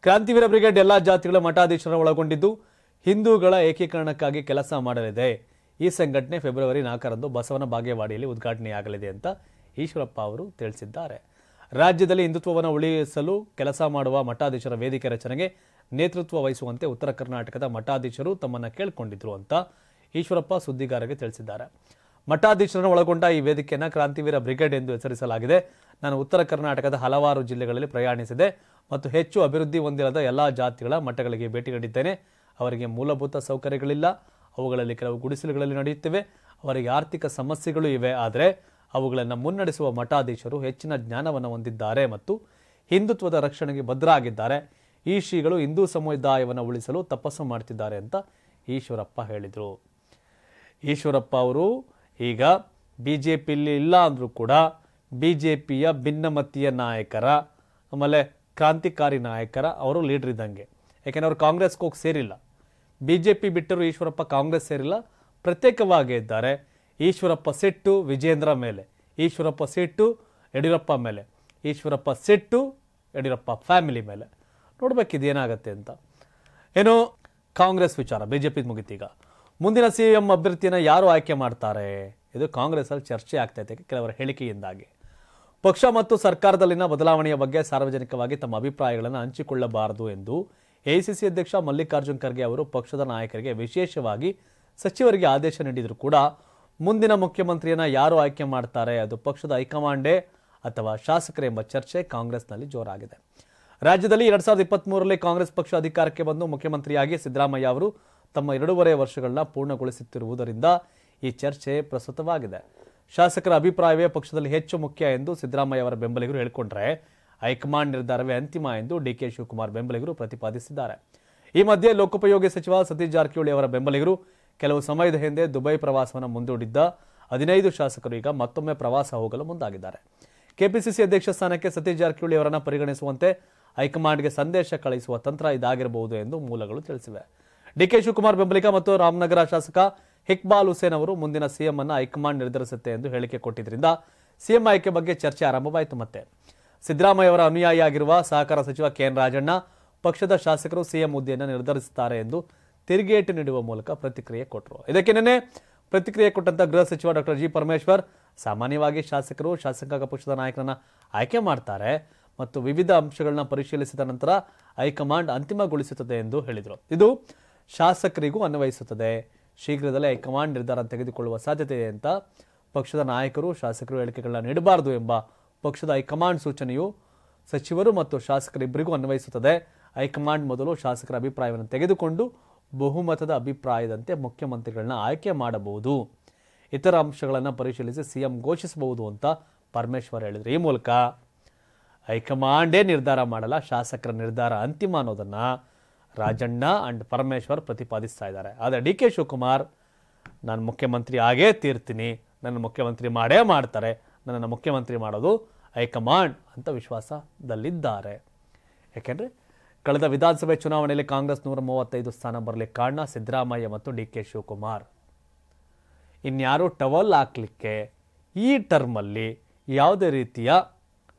ಕ್ರಾಂತಿವೀರ ಬ್ರಿಗೇಡ್ ಎಲ್ಲಾ ಜಾತಿಗಳ ಮಠಾಧೀಶರನ್ನು ಒಳಗೊಂಡಿದ್ದು ಹಿಂದೂಗಳ ಏಕೀಕರಣಕ್ಕಾಗಿ ಕೆಲಸ ಮಾಡಲಿದೆ. ಈ ಸಂಘಟನೆ ಫೆಬ್ರವರಿ 4ರಂದು ಬಸವನ ಬಾಗೇವಾಡಿಯಲ್ಲಿ ಉದ್ಘಾಟನೆಯಾಗಲಿದೆ ಅಂತ ಈಶ್ವರಪ್ಪ ಅವರು ತಿಳಿಸಿದ್ದಾರೆ. ರಾಜ್ಯದಲ್ಲಿ ಹಿಂದುತ್ವವನ್ನು ಉಳಿಸಲು ಕೆಲಸ ಮಾಡುವ ಮಠಾಧೀಶರ ವೇದಿಕೆ ರಚನೆಗೆ ನೇತೃತ್ವ ವಹಿಸುವಂತೆ ಉತ್ತರ ಕರ್ನಾಟಕದ ಮಠಾಧೀಶರು ತಮ್ಮನ್ನು ಕೇಳಿಕೊಂಡಿದ್ರು ಅಂತ ಈಶ್ವರಪ್ಪ ಸುದ್ದಿಗಾರರಿಗೆ ತಿಳಿಸಿದ್ದಾರೆ. ಮಠಾಧೀಶರನ್ನು ಒಳಗೊಂಡ ಈ ವೇದಿಕೆಯನ್ನು ಕ್ರಾಂತಿವೀರ ಬ್ರಿಗೇಡ್ ಎಂದು ಹೆಸರಿಸಲಾಗಿದೆ. ನಾನು ಉತ್ತರ ಕರ್ನಾಟಕದ ಹಲವಾರು ಜಿಲ್ಲೆಗಳಲ್ಲಿ ಪ್ರಯಾಣಿಸಿದೆ ಮತ್ತು ಹೆಚ್ಚು ಅಭಿವೃದ್ಧಿ ಹೊಂದಿರದ ಎಲ್ಲಾ ಜಾತಿಗಳ ಮಠಗಳಿಗೆ ಭೇಟಿ ನೀಡಿದ್ದೇನೆ. ಅವರಿಗೆ ಮೂಲಭೂತ ಸೌಕರ್ಯಗಳಿಲ್ಲ, ಅವುಗಳಲ್ಲಿ ಕೆಲವು ಗುಡಿಸಲುಗಳಲ್ಲಿ ನಡೆಯುತ್ತಿವೆ, ಅವರಿಗೆ ಆರ್ಥಿಕ ಸಮಸ್ಯೆಗಳು ಇವೆ. ಆದರೆ ಅವುಗಳನ್ನು ಮುನ್ನಡೆಸುವ ಮಠಾಧೀಶರು ಹೆಚ್ಚಿನ ಜ್ಞಾನವನ್ನು ಹೊಂದಿದ್ದಾರೆ ಮತ್ತು ಹಿಂದುತ್ವದ ರಕ್ಷಣೆಗೆ ಬದ್ಧರಾಗಿದ್ದಾರೆ. ಈ ಶ್ರೀಗಳು ಹಿಂದೂ ಸಮುದಾಯವನ್ನು ಉಳಿಸಲು ತಪಸ್ಸು ಮಾಡ್ತಿದ್ದಾರೆ ಅಂತ ಈಶ್ವರಪ್ಪ ಹೇಳಿದರು. ಈಶ್ವರಪ್ಪ ಅವರು ಈಗ ಬಿಜೆಪಿಯಲ್ಲಿ ಇಲ್ಲ ಅಂದರೂ ಕೂಡ ಬಿಜೆಪಿಯ ಭಿನ್ನಮತೀಯ ನಾಯಕರ ಆಮೇಲೆ ಕ್ರಾಂತಿಕಾರಿ ನಾಯಕರ ಅವರು ಲೀಡರ್ ಇದ್ದಂಗೆ. ಯಾಕೆಂದ್ರೆ ಅವರು ಕಾಂಗ್ರೆಸ್ಗೆ ಹೋಗಿ ಸೇರಿಲ್ಲ. ಬಿಜೆಪಿ ಬಿಟ್ಟರು ಈಶ್ವರಪ್ಪ ಕಾಂಗ್ರೆಸ್ ಸೇರಿಲ್ಲ, ಪ್ರತ್ಯೇಕವಾಗಿ ಇದ್ದಾರೆ. ಈಶ್ವರಪ್ಪ ಸಿಟ್ಟು ವಿಜೇಂದ್ರ ಮೇಲೆ, ಈಶ್ವರಪ್ಪ ಸಿಟ್ಟು ಯಡಿಯೂರಪ್ಪ ಮೇಲೆ, ಈಶ್ವರಪ್ಪ ಸಿಟ್ಟು ಯಡಿಯೂರಪ್ಪ ಫ್ಯಾಮಿಲಿ ಮೇಲೆ. ನೋಡ್ಬೇಕಿದೇನಾಗತ್ತೆ ಅಂತ. ಏನು ಕಾಂಗ್ರೆಸ್ ವಿಚಾರ ಬಿಜೆಪಿ ಮುಗಿತೀಗ. ಮುಂದಿನ ಸಿಎಂ ಅಭ್ಯರ್ಥಿಯನ್ನು ಯಾರು ಆಯ್ಕೆ ಮಾಡ್ತಾರೆ, ಇದು ಕಾಂಗ್ರೆಸ್ಸಲ್ಲಿ ಚರ್ಚೆ ಆಗ್ತೈತೆ ಕೆಲವರ ಹೇಳಿಕೆಯಿಂದಾಗಿ. ಪಕ್ಷ ಮತ್ತು ಸರ್ಕಾರದಲ್ಲಿನ ಬದಲಾವಣೆಯ ಬಗ್ಗೆ ಸಾರ್ವಜನಿಕವಾಗಿ ತಮ್ಮ ಅಭಿಪ್ರಾಯಗಳನ್ನು ಹಂಚಿಕೊಳ್ಳಬಾರದು ಎಂದು ಎಐಸಿಸಿ ಅಧ್ಯಕ್ಷ ಮಲ್ಲಿಕಾರ್ಜುನ್ ಖರ್ಗೆ ಅವರು ಪಕ್ಷದ ನಾಯಕರಿಗೆ ವಿಶೇಷವಾಗಿ ಸಚಿವರಿಗೆ ಆದೇಶ ನೀಡಿದರೂ ಕೂಡ ಮುಂದಿನ ಮುಖ್ಯಮಂತ್ರಿಯನ್ನ ಯಾರು ಆಯ್ಕೆ ಮಾಡ್ತಾರೆ, ಅದು ಪಕ್ಷದ ಹೈಕಮಾಂಡೇ ಅಥವಾ ಶಾಸಕರೇ ಎಂಬ ಚರ್ಚೆ ಕಾಂಗ್ರೆಸ್ನಲ್ಲಿ ಜೋರಾಗಿದೆ. ರಾಜ್ಯದಲ್ಲಿ 2023ರಲ್ಲಿ ಕಾಂಗ್ರೆಸ್ ಪಕ್ಷ ಅಧಿಕಾರಕ್ಕೆ ಬಂದು ಮುಖ್ಯಮಂತ್ರಿಯಾಗಿ ಸಿದ್ದರಾಮಯ್ಯ ಅವರು ತಮ್ಮ 2.5 ವರ್ಷಗಳನ್ನ ಪೂರ್ಣಗೊಳಿಸುತ್ತಿರುವುದರಿಂದ ಈ ಚರ್ಚೆ ಪ್ರಸ್ತುತವಾಗಿದೆ. ಶಾಸಕರ ಅಭಿಪ್ರಾಯವೇ ಪಕ್ಷದಲ್ಲಿ ಹೆಚ್ಚು ಮುಖ್ಯ ಎಂದು ಸಿದ್ದರಾಮಯ್ಯ ಅವರ ಬೆಂಬಲಿಗರು ಹೇಳಿಕೊಂಡ್ರೆ ಹೈಕಮಾಂಡ್ ನಿರ್ಧಾರವೇ ಅಂತಿಮ ಎಂದು ಡಿಕೆ ಶಿವಕುಮಾರ್ ಬೆಂಬಲಿಗರು ಪ್ರತಿಪಾದಿಸಿದ್ದಾರೆ. ಈ ಮಧ್ಯೆ ಲೋಕೋಪಯೋಗಿ ಸಚಿವ ಸತೀಶ್ ಜಾರಕಿಹೊಳಿ ಅವರ ಬೆಂಬಲಿಗರು ಕೆಲವು ಸಮಯದ ಹಿಂದೆ ದುಬೈ ಪ್ರವಾಸವನ್ನು ಮುಂದೂಡಿದ್ದ 15 ಶಾಸಕರು ಈಗ ಮತ್ತೊಮ್ಮೆ ಪ್ರವಾಸ ಹೋಗಲು ಮುಂದಾಗಿದ್ದಾರೆ. ಕೆಪಿಸಿಸಿ ಅಧ್ಯಕ್ಷ ಸ್ಥಾನಕ್ಕೆ ಸತೀಶ್ ಜಾರಕಿಹೊಳಿ ಅವರನ್ನು ಪರಿಗಣಿಸುವಂತೆ ಹೈಕಮಾಂಡ್ಗೆ ಸಂದೇಶ ಕಳುಹಿಸುವ ತಂತ್ರ ಇದಾಗಿರಬಹುದು ಎಂದು ಮೂಲಗಳು ತಿಳಿಸಿವೆ. ಡಿಕೆ ಶಿವಕುಮಾರ್ ಬೆಂಬಲಿಗ ಮತ್ತು ರಾಮನಗರ ಶಾಸಕ ಇಕ್ಬಾಲ್ ಹುಸೇನ್ ಅವರು ಮುಂದಿನ ಸಿಎಂ ಅನ್ನು ಹೈಕಮಾಂಡ್ ನಿರ್ಧರಿಸುತ್ತೆ ಎಂದು ಹೇಳಿಕೆ ಕೊಟ್ಟಿದ್ದರಿಂದ ಸಿಎಂ ಆಯ್ಕೆ ಬಗ್ಗೆ ಚರ್ಚೆ ಆರಂಭವಾಯಿತು. ಮತ್ತೆ ಸಿದ್ದರಾಮಯ್ಯ ಅವರ ಅನುಯಾಯಿಯಾಗಿರುವ ಸಹಕಾರ ಸಚಿವ ಕೆಎನ್ ರಾಜಣ್ಣ ಪಕ್ಷದ ಶಾಸಕರು ಸಿಎಂ ಹುದ್ದೆಯನ್ನು ನಿರ್ಧರಿಸುತ್ತಾರೆ ಎಂದು ತಿರುಗೇಟು ನೀಡುವ ಮೂಲಕ ಪ್ರತಿಕ್ರಿಯೆ ಕೊಟ್ಟರು. ಇದಕ್ಕೆ ನಿನ್ನೆ ಪ್ರತಿಕ್ರಿಯೆ ಕೊಟ್ಟಂತ ಗೃಹ ಸಚಿವ ಡಾಕ್ಟರ್ ಜಿ ಪರಮೇಶ್ವರ್ ಸಾಮಾನ್ಯವಾಗಿ ಶಾಸಕರು ಶಾಸಕಾಂಗ ಪಕ್ಷದ ನಾಯಕರನ್ನ ಆಯ್ಕೆ ಮಾಡ್ತಾರೆ ಮತ್ತು ವಿವಿಧ ಅಂಶಗಳನ್ನ ಪರಿಶೀಲಿಸಿದ ನಂತರ ಹೈಕಮಾಂಡ್ ಅಂತಿಮಗೊಳಿಸುತ್ತದೆ ಎಂದು ಹೇಳಿದರು. ಇದು ಶಾಸಕರಿಗೂ ಅನ್ವಯಿಸುತ್ತದೆ. ಶೀಘ್ರದಲ್ಲೇ ಹೈಕಮಾಂಡ್ ನಿರ್ಧಾರ ತೆಗೆದುಕೊಳ್ಳುವ ಸಾಧ್ಯತೆ ಇದೆ ಅಂತ ಪಕ್ಷದ ನಾಯಕರು ಶಾಸಕರು ಹೇಳಿಕೆಗಳನ್ನ ನೀಡಬಾರದು ಎಂಬ ಪಕ್ಷದ ಹೈಕಮಾಂಡ್ ಸೂಚನೆಯು ಸಚಿವರು ಮತ್ತು ಶಾಸಕರಿಬ್ಬರಿಗೂ ಅನ್ವಯಿಸುತ್ತದೆ. ಹೈಕಮಾಂಡ್ ಮೊದಲು ಶಾಸಕರ ಅಭಿಪ್ರಾಯವನ್ನು ತೆಗೆದುಕೊಂಡು ಬಹುಮತದ ಅಭಿಪ್ರಾಯದಂತೆ ಮುಖ್ಯಮಂತ್ರಿಗಳನ್ನ ಆಯ್ಕೆ ಮಾಡಬಹುದು, ಇತರ ಅಂಶಗಳನ್ನು ಪರಿಶೀಲಿಸಿ ಸಿಎಂ ಘೋಷಿಸಬಹುದು ಅಂತ ಪರಮೇಶ್ವರ್ ಹೇಳಿದರು. ಈ ಮೂಲಕ ಹೈಕಮಾಂಡೇ ನಿರ್ಧಾರ ಮಾಡಲ್ಲ, ಶಾಸಕರ ನಿರ್ಧಾರ ಅಂತಿಮ ಅನ್ನೋದನ್ನು ರಾಜಣ್ಣ ಅಂಡ್ ಪರಮೇಶ್ವರ್ ಪ್ರತಿಪಾದಿಸ್ತಾ ಇದ್ದಾರೆ. ಆದರೆ ಡಿ ಕೆ ಶಿವಕುಮಾರ್ ನಾನು ಮುಖ್ಯಮಂತ್ರಿ ಆಗೇ ತೀರ್ತೀನಿ, ನನ್ನ ಮುಖ್ಯಮಂತ್ರಿ ಮಾಡೇ ಮಾಡ್ತಾರೆ, ನನ್ನನ್ನು ಮುಖ್ಯಮಂತ್ರಿ ಮಾಡೋದು ಹೈಕಮಾಂಡ್ ಅಂತ ವಿಶ್ವಾಸದಲ್ಲಿದ್ದಾರೆ. ಯಾಕೆಂದರೆ ಕಳೆದ ವಿಧಾನಸಭೆ ಚುನಾವಣೆಯಲ್ಲಿ ಕಾಂಗ್ರೆಸ್ 135 ಸ್ಥಾನ ಬರಲಿಕ್ಕೆ ಕಾರಣ ಸಿದ್ದರಾಮಯ್ಯ ಮತ್ತು ಡಿ ಕೆ ಶಿವಕುಮಾರ್. ಇನ್ಯಾರು ಟವಲ್ ಹಾಕ್ಲಿಕ್ಕೆ ಈ ಟರ್ಮಲ್ಲಿ ಯಾವುದೇ ರೀತಿಯ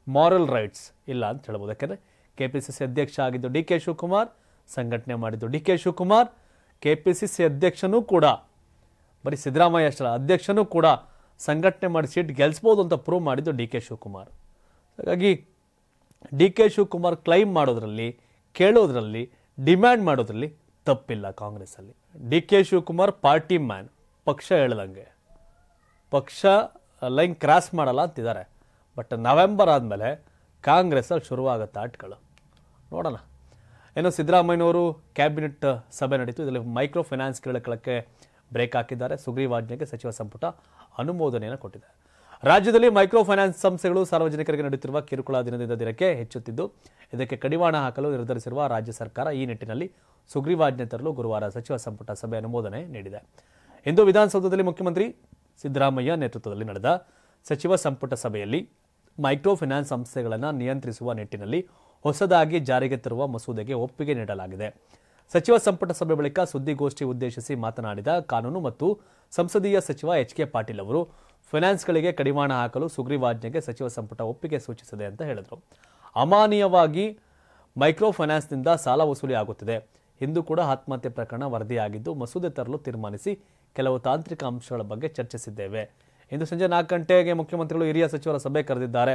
ಮಾರಲ್ ರೈಟ್ಸ್ ಇಲ್ಲ ಅಂತ ಹೇಳ್ಬೋದು. ಯಾಕೆಂದರೆ KPCC ಅಧ್ಯಕ್ಷ ಆಗಿದ್ದು ಡಿ ಕೆ ಶಿವಕುಮಾರ್, ಸಂಘಟನೆ ಮಾಡಿದ್ದು ಡಿ ಕೆ ಶಿವಕುಮಾರ್, KPCC ಅಧ್ಯಕ್ಷನೂ ಕೂಡ ಬರೀ ಸಿದ್ದರಾಮಯ್ಯ ಅಷ್ಟಲ್ಲ, ಅಧ್ಯಕ್ಷನೂ ಕೂಡ ಸಂಘಟನೆ ಮಾಡಿ ಸೀಟ್ ಗೆಲ್ಲಿಸ್ಬೋದು ಅಂತ ಪ್ರೂವ್ ಮಾಡಿದ್ದು ಡಿ ಕೆ ಶಿವಕುಮಾರ್. ಹಾಗಾಗಿ ಡಿ ಕೆ ಶಿವಕುಮಾರ್ ಕ್ಲೈಮ್ ಮಾಡೋದ್ರಲ್ಲಿ, ಕೇಳೋದ್ರಲ್ಲಿ, ಡಿಮ್ಯಾಂಡ್ ಮಾಡೋದ್ರಲ್ಲಿ ತಪ್ಪಿಲ್ಲ ಕಾಂಗ್ರೆಸ್ಸಲ್ಲಿ. D K Shivakumar party man, ಪಕ್ಷ ಹೇಳ್ದಂಗೆ ಪಕ್ಷ ಲೈನ್ ಕ್ರಾಸ್ ಮಾಡಲ್ಲ ಅಂತಿದ್ದಾರೆ. ಬಟ್ ನವೆಂಬರ್ ಆದಮೇಲೆ ಕಾಂಗ್ರೆಸ್ಸಲ್ಲಿ ಶುರುವಾಗುತ್ತೆ ಆಟಗಳು, ನೋಡೋಣ. ಏನೋ ಸಿದ್ದರಾಮಯ್ಯನವರು ಕ್ಯಾಬಿನೆಟ್ ಸಭೆ ನಡೀತು, ಇದರಲ್ಲಿ ಮೈಕ್ರೋ ಫೈನಾನ್ಸ್ ಕೇಳಕ್ಕೆ ಬ್ರೇಕ್ ಹಾಕಿದ್ದಾರೆ. ಸುಗ್ರೀವಾಜ್ಞೆಗೆ ಸಚಿವ ಸಂಪುಟ ಅನುಮೋದನೆಯನ್ನು ಕೊಟ್ಟಿದೆ. ರಾಜ್ಯದಲ್ಲಿ ಮೈಕ್ರೋ ಫೈನಾನ್ಸ್ ಸಂಸ್ಥೆಗಳು ಸಾರ್ವಜನಿಕರಿಗೆ ನಡೆಯುತ್ತಿರುವ ಕಿರುಕುಳ ದಿನದಿಂದ ದಿನಕ್ಕೆ ಹೆಚ್ಚುತ್ತಿದ್ದು, ಇದಕ್ಕೆ ಕಡಿವಾಣ ಹಾಕಲು ನಿರ್ಧರಿಸಿರುವ ರಾಜ್ಯ ಸರ್ಕಾರ ಈ ನಿಟ್ಟಿನಲ್ಲಿ ಸುಗ್ರೀವಾಜ್ಞೆ ತರಲು ಗುರುವಾರ ಸಚಿವ ಸಂಪುಟ ಸಭೆ ಅನುಮೋದನೆ ನೀಡಿದೆ. ಇಂದು ವಿಧಾನಸೌಧದಲ್ಲಿ ಮುಖ್ಯಮಂತ್ರಿ ಸಿದ್ದರಾಮಯ್ಯ ನೇತೃತ್ವದಲ್ಲಿ ನಡೆದ ಸಚಿವ ಸಂಪುಟ ಸಭೆಯಲ್ಲಿ ಮೈಕ್ರೋ ಫೈನಾನ್ಸ್ ಸಂಸ್ಥೆಗಳನ್ನು ನಿಯಂತ್ರಿಸುವ ನಿಟ್ಟಿನಲ್ಲಿ ಹೊಸದಾಗಿ ಜಾರಿಗೆ ತರುವ ಮಸೂದೆಗೆ ಒಪ್ಪಿಗೆ ನೀಡಲಾಗಿದೆ. ಸಚಿವ ಸಂಪುಟ ಸಭೆ ಬಳಿಕ ಸುದ್ದಿಗೋಷ್ಠಿ ಉದ್ದೇಶಿಸಿ ಮಾತನಾಡಿದ ಕಾನೂನು ಮತ್ತು ಸಂಸದೀಯ ಸಚಿವ HK ಪಾಟೀಲ್ ಅವರು ಫೈನಾನ್ಸ್ಗಳಿಗೆ ಕಡಿವಾಣ ಹಾಕಲು ಸುಗ್ರೀವಾಜ್ಞೆಗೆ ಸಚಿವ ಸಂಪುಟ ಒಪ್ಪಿಗೆ ಸೂಚಿಸಿದೆ ಅಂತ ಹೇಳಿದರು. ಅಮಾನೀಯವಾಗಿ ಮೈಕ್ರೋ ಫೈನಾನ್ಸ್ನಿಂದ ಸಾಲ ವಸೂಲಿ ಆಗುತ್ತಿದೆ. ಇಂದು ಕೂಡ ಆತ್ಮಹತ್ಯೆ ಪ್ರಕರಣ ವರದಿಯಾಗಿದ್ದು, ಮಸೂದೆ ತರಲು ತೀರ್ಮಾನಿಸಿ ಕೆಲವು ತಾಂತ್ರಿಕ ಅಂಶಗಳ ಬಗ್ಗೆ ಚರ್ಚಿಸಿದ್ದೇವೆ. ಇಂದು ಸಂಜೆ 4 ಗಂಟೆಗೆ ಮುಖ್ಯಮಂತ್ರಿಗಳು ಹಿರಿಯ ಸಚಿವರ ಸಭೆ ಕರೆದಿದ್ದಾರೆ.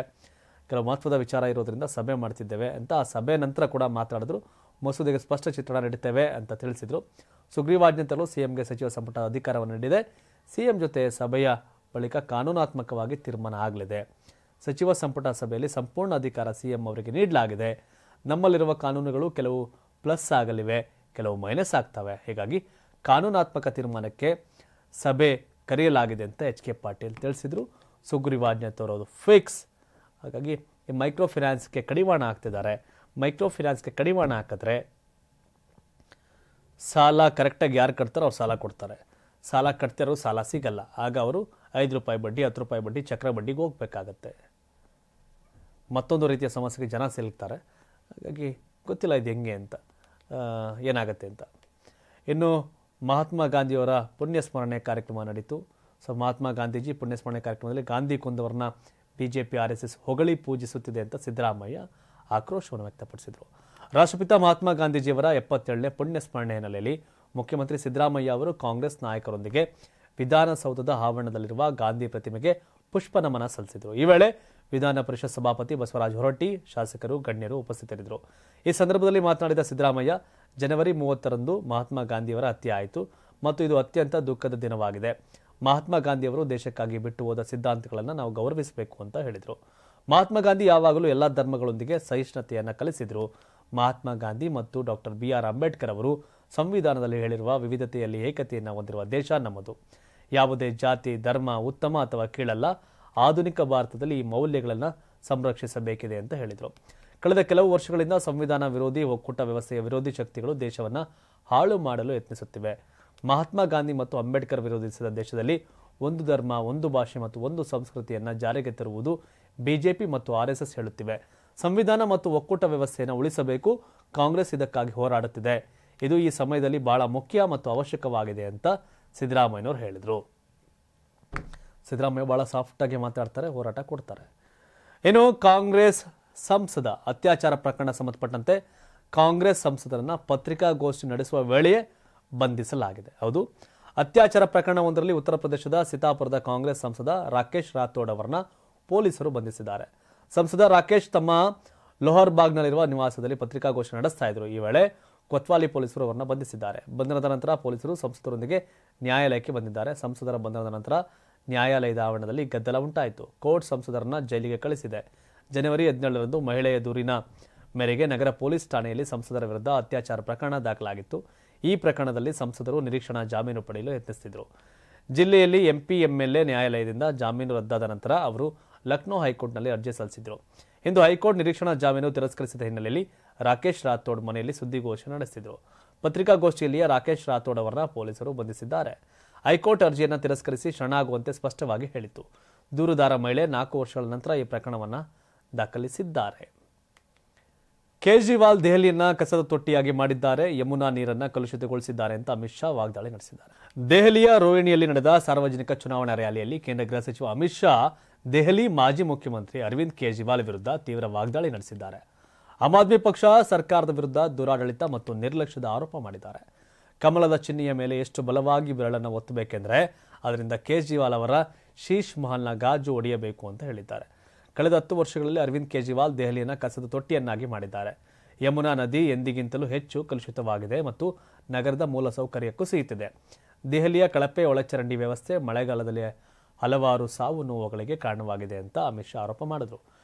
ಕೆಲವು ಮಹತ್ವದ ವಿಚಾರ ಇರೋದ್ರಿಂದ ಸಭೆ ಮಾಡ್ತಿದ್ದೇವೆ ಅಂತ ಆ ಸಭೆ ನಂತರ ಕೂಡ ಮಾತನಾಡಿದ್ರು. ಮಸೂದೆಗೆ ಸ್ಪಷ್ಟ ಚಿತ್ರಣ ನೀಡುತ್ತೇವೆ ಅಂತ ತಿಳಿಸಿದರು. ಸುಗ್ರೀವಾಜ್ಞೆ ತರಲು ಸಿಎಂಗೆ ಸಚಿವ ಸಂಪುಟ ಅಧಿಕಾರವನ್ನು ನೀಡಿದೆ. ಸಿಎಂ ಜೊತೆ ಸಭೆಯ ಬಳಿಕ ಕಾನೂನಾತ್ಮಕವಾಗಿ ತೀರ್ಮಾನ ಆಗಲಿದೆ. ಸಚಿವ ಸಂಪುಟ ಸಭೆಯಲ್ಲಿ ಸಂಪೂರ್ಣ ಅಧಿಕಾರ ಸಿಎಂ ಅವರಿಗೆ ನೀಡಲಾಗಿದೆ. ನಮ್ಮಲ್ಲಿರುವ ಕಾನೂನುಗಳು ಕೆಲವು ಪ್ಲಸ್ ಆಗಲಿವೆ, ಕೆಲವು ಮೈನಸ್ ಆಗ್ತವೆ. ಹೀಗಾಗಿ ಕಾನೂನಾತ್ಮಕ ತೀರ್ಮಾನಕ್ಕೆ ಸಭೆ ಕರೆಯಲಾಗಿದೆ ಅಂತ HK ಪಾಟೀಲ್ ತಿಳಿಸಿದರು. ಸುಗ್ರೀವಾಜ್ಞೆ ತರೋದು ಫಿಕ್ಸ್. ಹಾಗಾಗಿ ಈ ಮೈಕ್ರೋ ಫೈನಾನ್ಸ್ಗೆ ಕಡಿವಾಣ ಹಾಕ್ತಿದ್ದಾರೆ. ಮೈಕ್ರೋ ಫೈನಾನ್ಸ್ಗೆ ಕಡಿವಾಣ ಹಾಕಿದ್ರೆ ಸಾಲ ಕರೆಕ್ಟಾಗಿ ಯಾರು ಕಟ್ತಾರೋ ಅವ್ರು ಸಾಲ ಕೊಡ್ತಾರೆ. ಸಾಲ ಕಟ್ತಿರೋ ಸಾಲ ಸಿಗಲ್ಲ. ಆಗ ಅವರು 5 ರೂಪಾಯಿ ಬಡ್ಡಿ, 10 ರೂಪಾಯಿ ಬಡ್ಡಿ, ಚಕ್ರ ಬಡ್ಡಿಗೆ ಹೋಗಬೇಕಾಗತ್ತೆ. ಮತ್ತೊಂದು ರೀತಿಯ ಸಮಸ್ಯೆಗೆ ಜನ ಸಿಲುಕ್ತಾರೆ. ಹಾಗಾಗಿ ಗೊತ್ತಿಲ್ಲ ಇದು ಹೆಂಗೆ ಅಂತ, ಏನಾಗುತ್ತೆ ಅಂತ. ಇನ್ನು ಮಹಾತ್ಮ ಗಾಂಧಿಯವರ ಪುಣ್ಯಸ್ಮರಣೆ ಕಾರ್ಯಕ್ರಮ ನಡೀತು. ಸೊ ಮಹಾತ್ಮ ಗಾಂಧೀಜಿ ಪುಣ್ಯಸ್ಮರಣೆ ಕಾರ್ಯಕ್ರಮದಲ್ಲಿ ಗಾಂಧಿ ಕೊಂದವರನ್ನ BJP RSS ಹೊಗಳಿ ಪೂಜಿಸುತ್ತಿದೆ ಅಂತ ಸಿದ್ದರಾಮಯ್ಯ ಆಕ್ರೋಶವನ್ನು ವ್ಯಕ್ತಪಡಿಸಿದರು. ರಾಷ್ಟ್ರಪಿತ ಮಹಾತ್ಮ ಗಾಂಧೀಜಿಯವರ 77ನೇ ಪುಣ್ಯಸ್ಮರಣೆ ಹಿನ್ನೆಲೆಯಲ್ಲಿ ಮುಖ್ಯಮಂತ್ರಿ ಸಿದ್ದರಾಮಯ್ಯ ಅವರು ಕಾಂಗ್ರೆಸ್ ನಾಯಕರೊಂದಿಗೆ ವಿಧಾನಸೌಧದ ಆವರಣದಲ್ಲಿರುವ ಗಾಂಧಿ ಪ್ರತಿಮೆಗೆ ಪುಷ್ಪ ನಮನ ಸಲ್ಲಿಸಿದರು. ಈ ವೇಳೆ ವಿಧಾನ ಪರಿಷತ್ ಸಭಾಪತಿ ಬಸವರಾಜ ಹೊರಟ್ಟಿ, ಶಾಸಕರು, ಗಣ್ಯರು ಉಪಸ್ಥಿತರಿದ್ದರು. ಈ ಸಂದರ್ಭದಲ್ಲಿ ಮಾತನಾಡಿದ ಸಿದ್ದರಾಮಯ್ಯ, ಜನವರಿ 30ರಂದು ಮಹಾತ್ಮ ಗಾಂಧಿಯವರ ಹತ್ಯೆ ಆಯಿತು ಮತ್ತು ಇದು ಅತ್ಯಂತ ದುಃಖದ ದಿನವಾಗಿದೆ. ಮಹಾತ್ಮ ಗಾಂಧಿಯವರು ದೇಶಕ್ಕಾಗಿ ಬಿಟ್ಟು ಹೋದ ಸಿದ್ಧಾಂತಗಳನ್ನು ನಾವು ಗೌರವಿಸಬೇಕು ಅಂತ ಹೇಳಿದರು. ಮಹಾತ್ಮ ಗಾಂಧಿ ಯಾವಾಗಲೂ ಎಲ್ಲ ಧರ್ಮಗಳೊಂದಿಗೆ ಸಹಿಷ್ಣುತೆಯನ್ನು ಕಲಿಸಿದರು. ಮಹಾತ್ಮ ಗಾಂಧಿ ಮತ್ತು ಡಾಕ್ಟರ್ BR ಅಂಬೇಡ್ಕರ್ ಅವರು ಸಂವಿಧಾನದಲ್ಲಿ ಹೇಳಿರುವ ವಿವಿಧತೆಯಲ್ಲಿ ಏಕತೆಯನ್ನು ಹೊಂದಿರುವ ದೇಶ ನಮ್ಮದು. ಯಾವುದೇ ಜಾತಿ, ಧರ್ಮ ಉತ್ತಮ ಅಥವಾ ಕೀಳಲ್ಲ. ಆಧುನಿಕ ಭಾರತದಲ್ಲಿ ಈ ಮೌಲ್ಯಗಳನ್ನು ಸಂರಕ್ಷಿಸಬೇಕಿದೆ ಅಂತ ಹೇಳಿದರು. ಕಳೆದ ಕೆಲವು ವರ್ಷಗಳಿಂದ ಸಂವಿಧಾನ ವಿರೋಧಿ, ಒಕ್ಕೂಟ ವ್ಯವಸ್ಥೆಯ ವಿರೋಧಿ ಶಕ್ತಿಗಳು ದೇಶವನ್ನು ಹಾಳು ಮಾಡಲು ಯತ್ನಿಸುತ್ತಿವೆ. ಮಹಾತ್ಮ ಗಾಂಧಿ ಮತ್ತು ಅಂಬೇಡ್ಕರ್ ವಿರೋಧಿಸಿದ ದೇಶದಲ್ಲಿ ಒಂದು ಧರ್ಮ, ಒಂದು ಭಾಷೆ ಮತ್ತು ಒಂದು ಸಂಸ್ಕೃತಿಯನ್ನು ಜಾರಿಗೆ ತರುವುದು BJP ಮತ್ತು RSS ಹೇಳುತ್ತಿವೆ. ಸಂವಿಧಾನ ಮತ್ತು ಒಕ್ಕೂಟ ವ್ಯವಸ್ಥೆಯನ್ನು ಉಳಿಸಬೇಕು. ಕಾಂಗ್ರೆಸ್ ಇದಕ್ಕಾಗಿ ಹೋರಾಡುತ್ತಿದೆ. ಇದು ಈ ಸಮಯದಲ್ಲಿ ಬಹಳ ಮುಖ್ಯ ಮತ್ತು ಅವಶ್ಯಕವಾಗಿದೆ ಅಂತ ಸಿದ್ದರಾಮಯ್ಯನವರು ಹೇಳಿದರು. ಸಿದ್ದರಾಮಯ್ಯ ಬಹಳ ಸಾಫ್ಟಾಗಿ ಮಾತಾಡ್ತಾರೆ, ಹೋರಾಟ ಕೊಡ್ತಾರೆ. ಇನ್ನು ಕಾಂಗ್ರೆಸ್ ಸಂಸದ ಅತ್ಯಾಚಾರ ಪ್ರಕರಣ ಸಂಬಂಧಪಟ್ಟಂತೆ ಕಾಂಗ್ರೆಸ್ ಸಂಸದರನ್ನ ಪತ್ರಿಕಾಗೋಷ್ಠಿ ನಡೆಸುವ ವೇಳೆಯೇ ಬಂಧಿಸಲಾಗಿದೆ. ಹೌದು, ಅತ್ಯಾಚಾರ ಪ್ರಕರಣವೊಂದರಲ್ಲಿ ಉತ್ತರ ಪ್ರದೇಶದ ಸಿತಾಪುರದ ಕಾಂಗ್ರೆಸ್ ಸಂಸದ ರಾಕೇಶ್ ರಾಥೋಡ್ ಅವರನ್ನ ಪೊಲೀಸರು ಬಂಧಿಸಿದ್ದಾರೆ. ಸಂಸದ ರಾಕೇಶ್ ತಮ್ಮ ಲೋಹರ್ಬಾಗ್ನಲ್ಲಿರುವ ನಿವಾಸದಲ್ಲಿ ಪತ್ರಿಕಾಗೋಷ್ಠಿ ನಡೆಸ್ತಾ ಇದ್ರು. ಈ ವೇಳೆ ಕೊತ್ವಾಲಿ ಪೊಲೀಸರು ಅವರನ್ನು ಬಂಧಿಸಿದ್ದಾರೆ. ಬಂಧನದ ನಂತರ ಪೊಲೀಸರು ಸಂಸದರೊಂದಿಗೆ ನ್ಯಾಯಾಲಯಕ್ಕೆ ಬಂದಿದ್ದಾರೆ. ಸಂಸದರ ಬಂಧನದ ನಂತರ ನ್ಯಾಯಾಲಯದ ಆವರಣದಲ್ಲಿ ಗದ್ದಲ ಉಂಟಾಯಿತು. ಕೋರ್ಟ್ ಸಂಸದರನ್ನ ಜೈಲಿಗೆ ಕಳಿಸಿದೆ. ಜನವರಿ 17ರಂದು ಮಹಿಳೆಯ ದೂರಿನ ಮೇರೆಗೆ ನಗರ ಪೊಲೀಸ್ ಠಾಣೆಯಲ್ಲಿ ಸಂಸದರ ವಿರುದ್ಧ ಅತ್ಯಾಚಾರ ಪ್ರಕರಣ ದಾಖಲಾಗಿತ್ತು. ಈ ಪ್ರಕರಣದಲ್ಲಿ ಸಂಸದರು ನಿರೀಕ್ಷಣಾ ಜಾಮೀನು ಪಡೆಯಲು ಯತ್ನಿಸಿದರು. ಜಿಲ್ಲೆಯಲ್ಲಿ MP MLA ನ್ಯಾಯಾಲಯದಿಂದ ಜಾಮೀನು ರದ್ದಾದ ನಂತರ ಅವರು ಲಕ್ನೋ ಹೈಕೋರ್ಟ್ನಲ್ಲಿ ಅರ್ಜಿ ಸಲ್ಲಿಸಿದರು. ಇಂದು ಹೈಕೋರ್ಟ್ ನಿರೀಕ್ಷಣಾ ಜಾಮೀನು ತಿರಸ್ಕರಿಸಿದ ಹಿನ್ನೆಲೆಯಲ್ಲಿ ರಾಕೇಶ್ ರಾಥೋಡ್ ಮನೆಯಲ್ಲಿ ಸುದ್ದಿಗೋಷ್ಠಿ ನಡೆಸಿದರು. ಪತ್ರಿಕಾಗೋಷ್ಠಿಯಲ್ಲಿ ರಾಕೇಶ್ ರಾಥೋಡ್ ಅವರನ್ನ ಪೊಲೀಸರು ಬಂಧಿಸಿದ್ದಾರೆ. ಹೈಕೋರ್ಟ್ ಅರ್ಜಿಯನ್ನು ತಿರಸ್ಕರಿಸಿ ಶರಣಾಗುವಂತೆ ಸ್ಪಷ್ಟವಾಗಿ ಹೇಳಿತು. ದೂರುದಾರ ಮಹಿಳೆ 4 ವರ್ಷಗಳ ನಂತರ ಈ ಪ್ರಕರಣವನ್ನು ದಾಖಲಿಸಿದ್ದಾರೆ. ಕೇಜ್ರಿವಾಲ್ ದೆಹಲಿಯನ್ನ ಕಸದ ತೊಟ್ಟಿಯಾಗಿ ಮಾಡಿದ್ದಾರೆ, ಯಮುನಾ ನೀರನ್ನ ಕಲುಷಿತಗೊಳಿಸಿದ್ದಾರೆ ಅಂತ ಅಮಿತ್ ಶಾ ವಾಗ್ದಾಳಿ ನಡೆಸಿದ್ದಾರೆ. ದೆಹಲಿಯ ರೋಹಿಣಿಯಲ್ಲಿ ನಡೆದ ಸಾರ್ವಜನಿಕ ಚುನಾವಣಾ ರ್ಯಾಲಿಯಲ್ಲಿ ಕೇಂದ್ರ ಗೃಹ ಸಚಿವ ಅಮಿತ್ ಶಾ ದೆಹಲಿ ಮಾಜಿ ಮುಖ್ಯಮಂತ್ರಿ ಅರವಿಂದ್ ಕೇಜ್ರಿವಾಲ್ ವಿರುದ್ಧ ತೀವ್ರ ವಾಗ್ದಾಳಿ ನಡೆಸಿದ್ದಾರೆ. ಆಮ್ ಆದ್ಮಿ ಪಕ್ಷ ಸರ್ಕಾರದ ವಿರುದ್ಧ ದುರಾಡಳಿತ ಮತ್ತು ನಿರ್ಲಕ್ಷ್ಯದ ಆರೋಪ ಮಾಡಿದ್ದಾರೆ. ಕಮಲದ ಚಿಹ್ನೆಯ ಮೇಲೆ ಎಷ್ಟು ಬಲವಾಗಿ ಬೆರಳನ್ನು ಒತ್ತಬೇಕೆಂದರೆ ಅದರಿಂದ ಕೇಜ್ರಿವಾಲ್ ಅವರ ಶೀಶ್ ಮಹಲ್ನ ಗಾಜು ಒಡೆಯಬೇಕು ಅಂತ ಹೇಳಿದ್ದಾರೆ. ಕಳೆದ 10 ವರ್ಷಗಳಲ್ಲಿ ಅರವಿಂದ್ ಕೇಜ್ರಿವಾಲ್ ದೆಹಲಿಯನ್ನು ಕಸದ ತೊಟ್ಟಿಯನ್ನಾಗಿ ಮಾಡಿದ್ದಾರೆ. ಯಮುನಾ ನದಿ ಎಂದಿಗಿಂತಲೂ ಹೆಚ್ಚು ಕಲುಷಿತವಾಗಿದೆ ಮತ್ತು ನಗರದ ಮೂಲಸೌಕರ್ಯ ಕುಸಿಯುತ್ತಿದೆ. ದೆಹಲಿಯ ಕಳಪೆ ಒಳಚರಂಡಿ ವ್ಯವಸ್ಥೆ ಮಳೆಗಾಲದಲ್ಲಿ ಹಲವಾರು ಸಾವು ನೋವುಗಳಿಗೆ ಕಾರಣವಾಗಿದೆ ಅಂತ ಅಮಿತ್ ಶಾ ಆರೋಪ ಮಾಡಿದರು.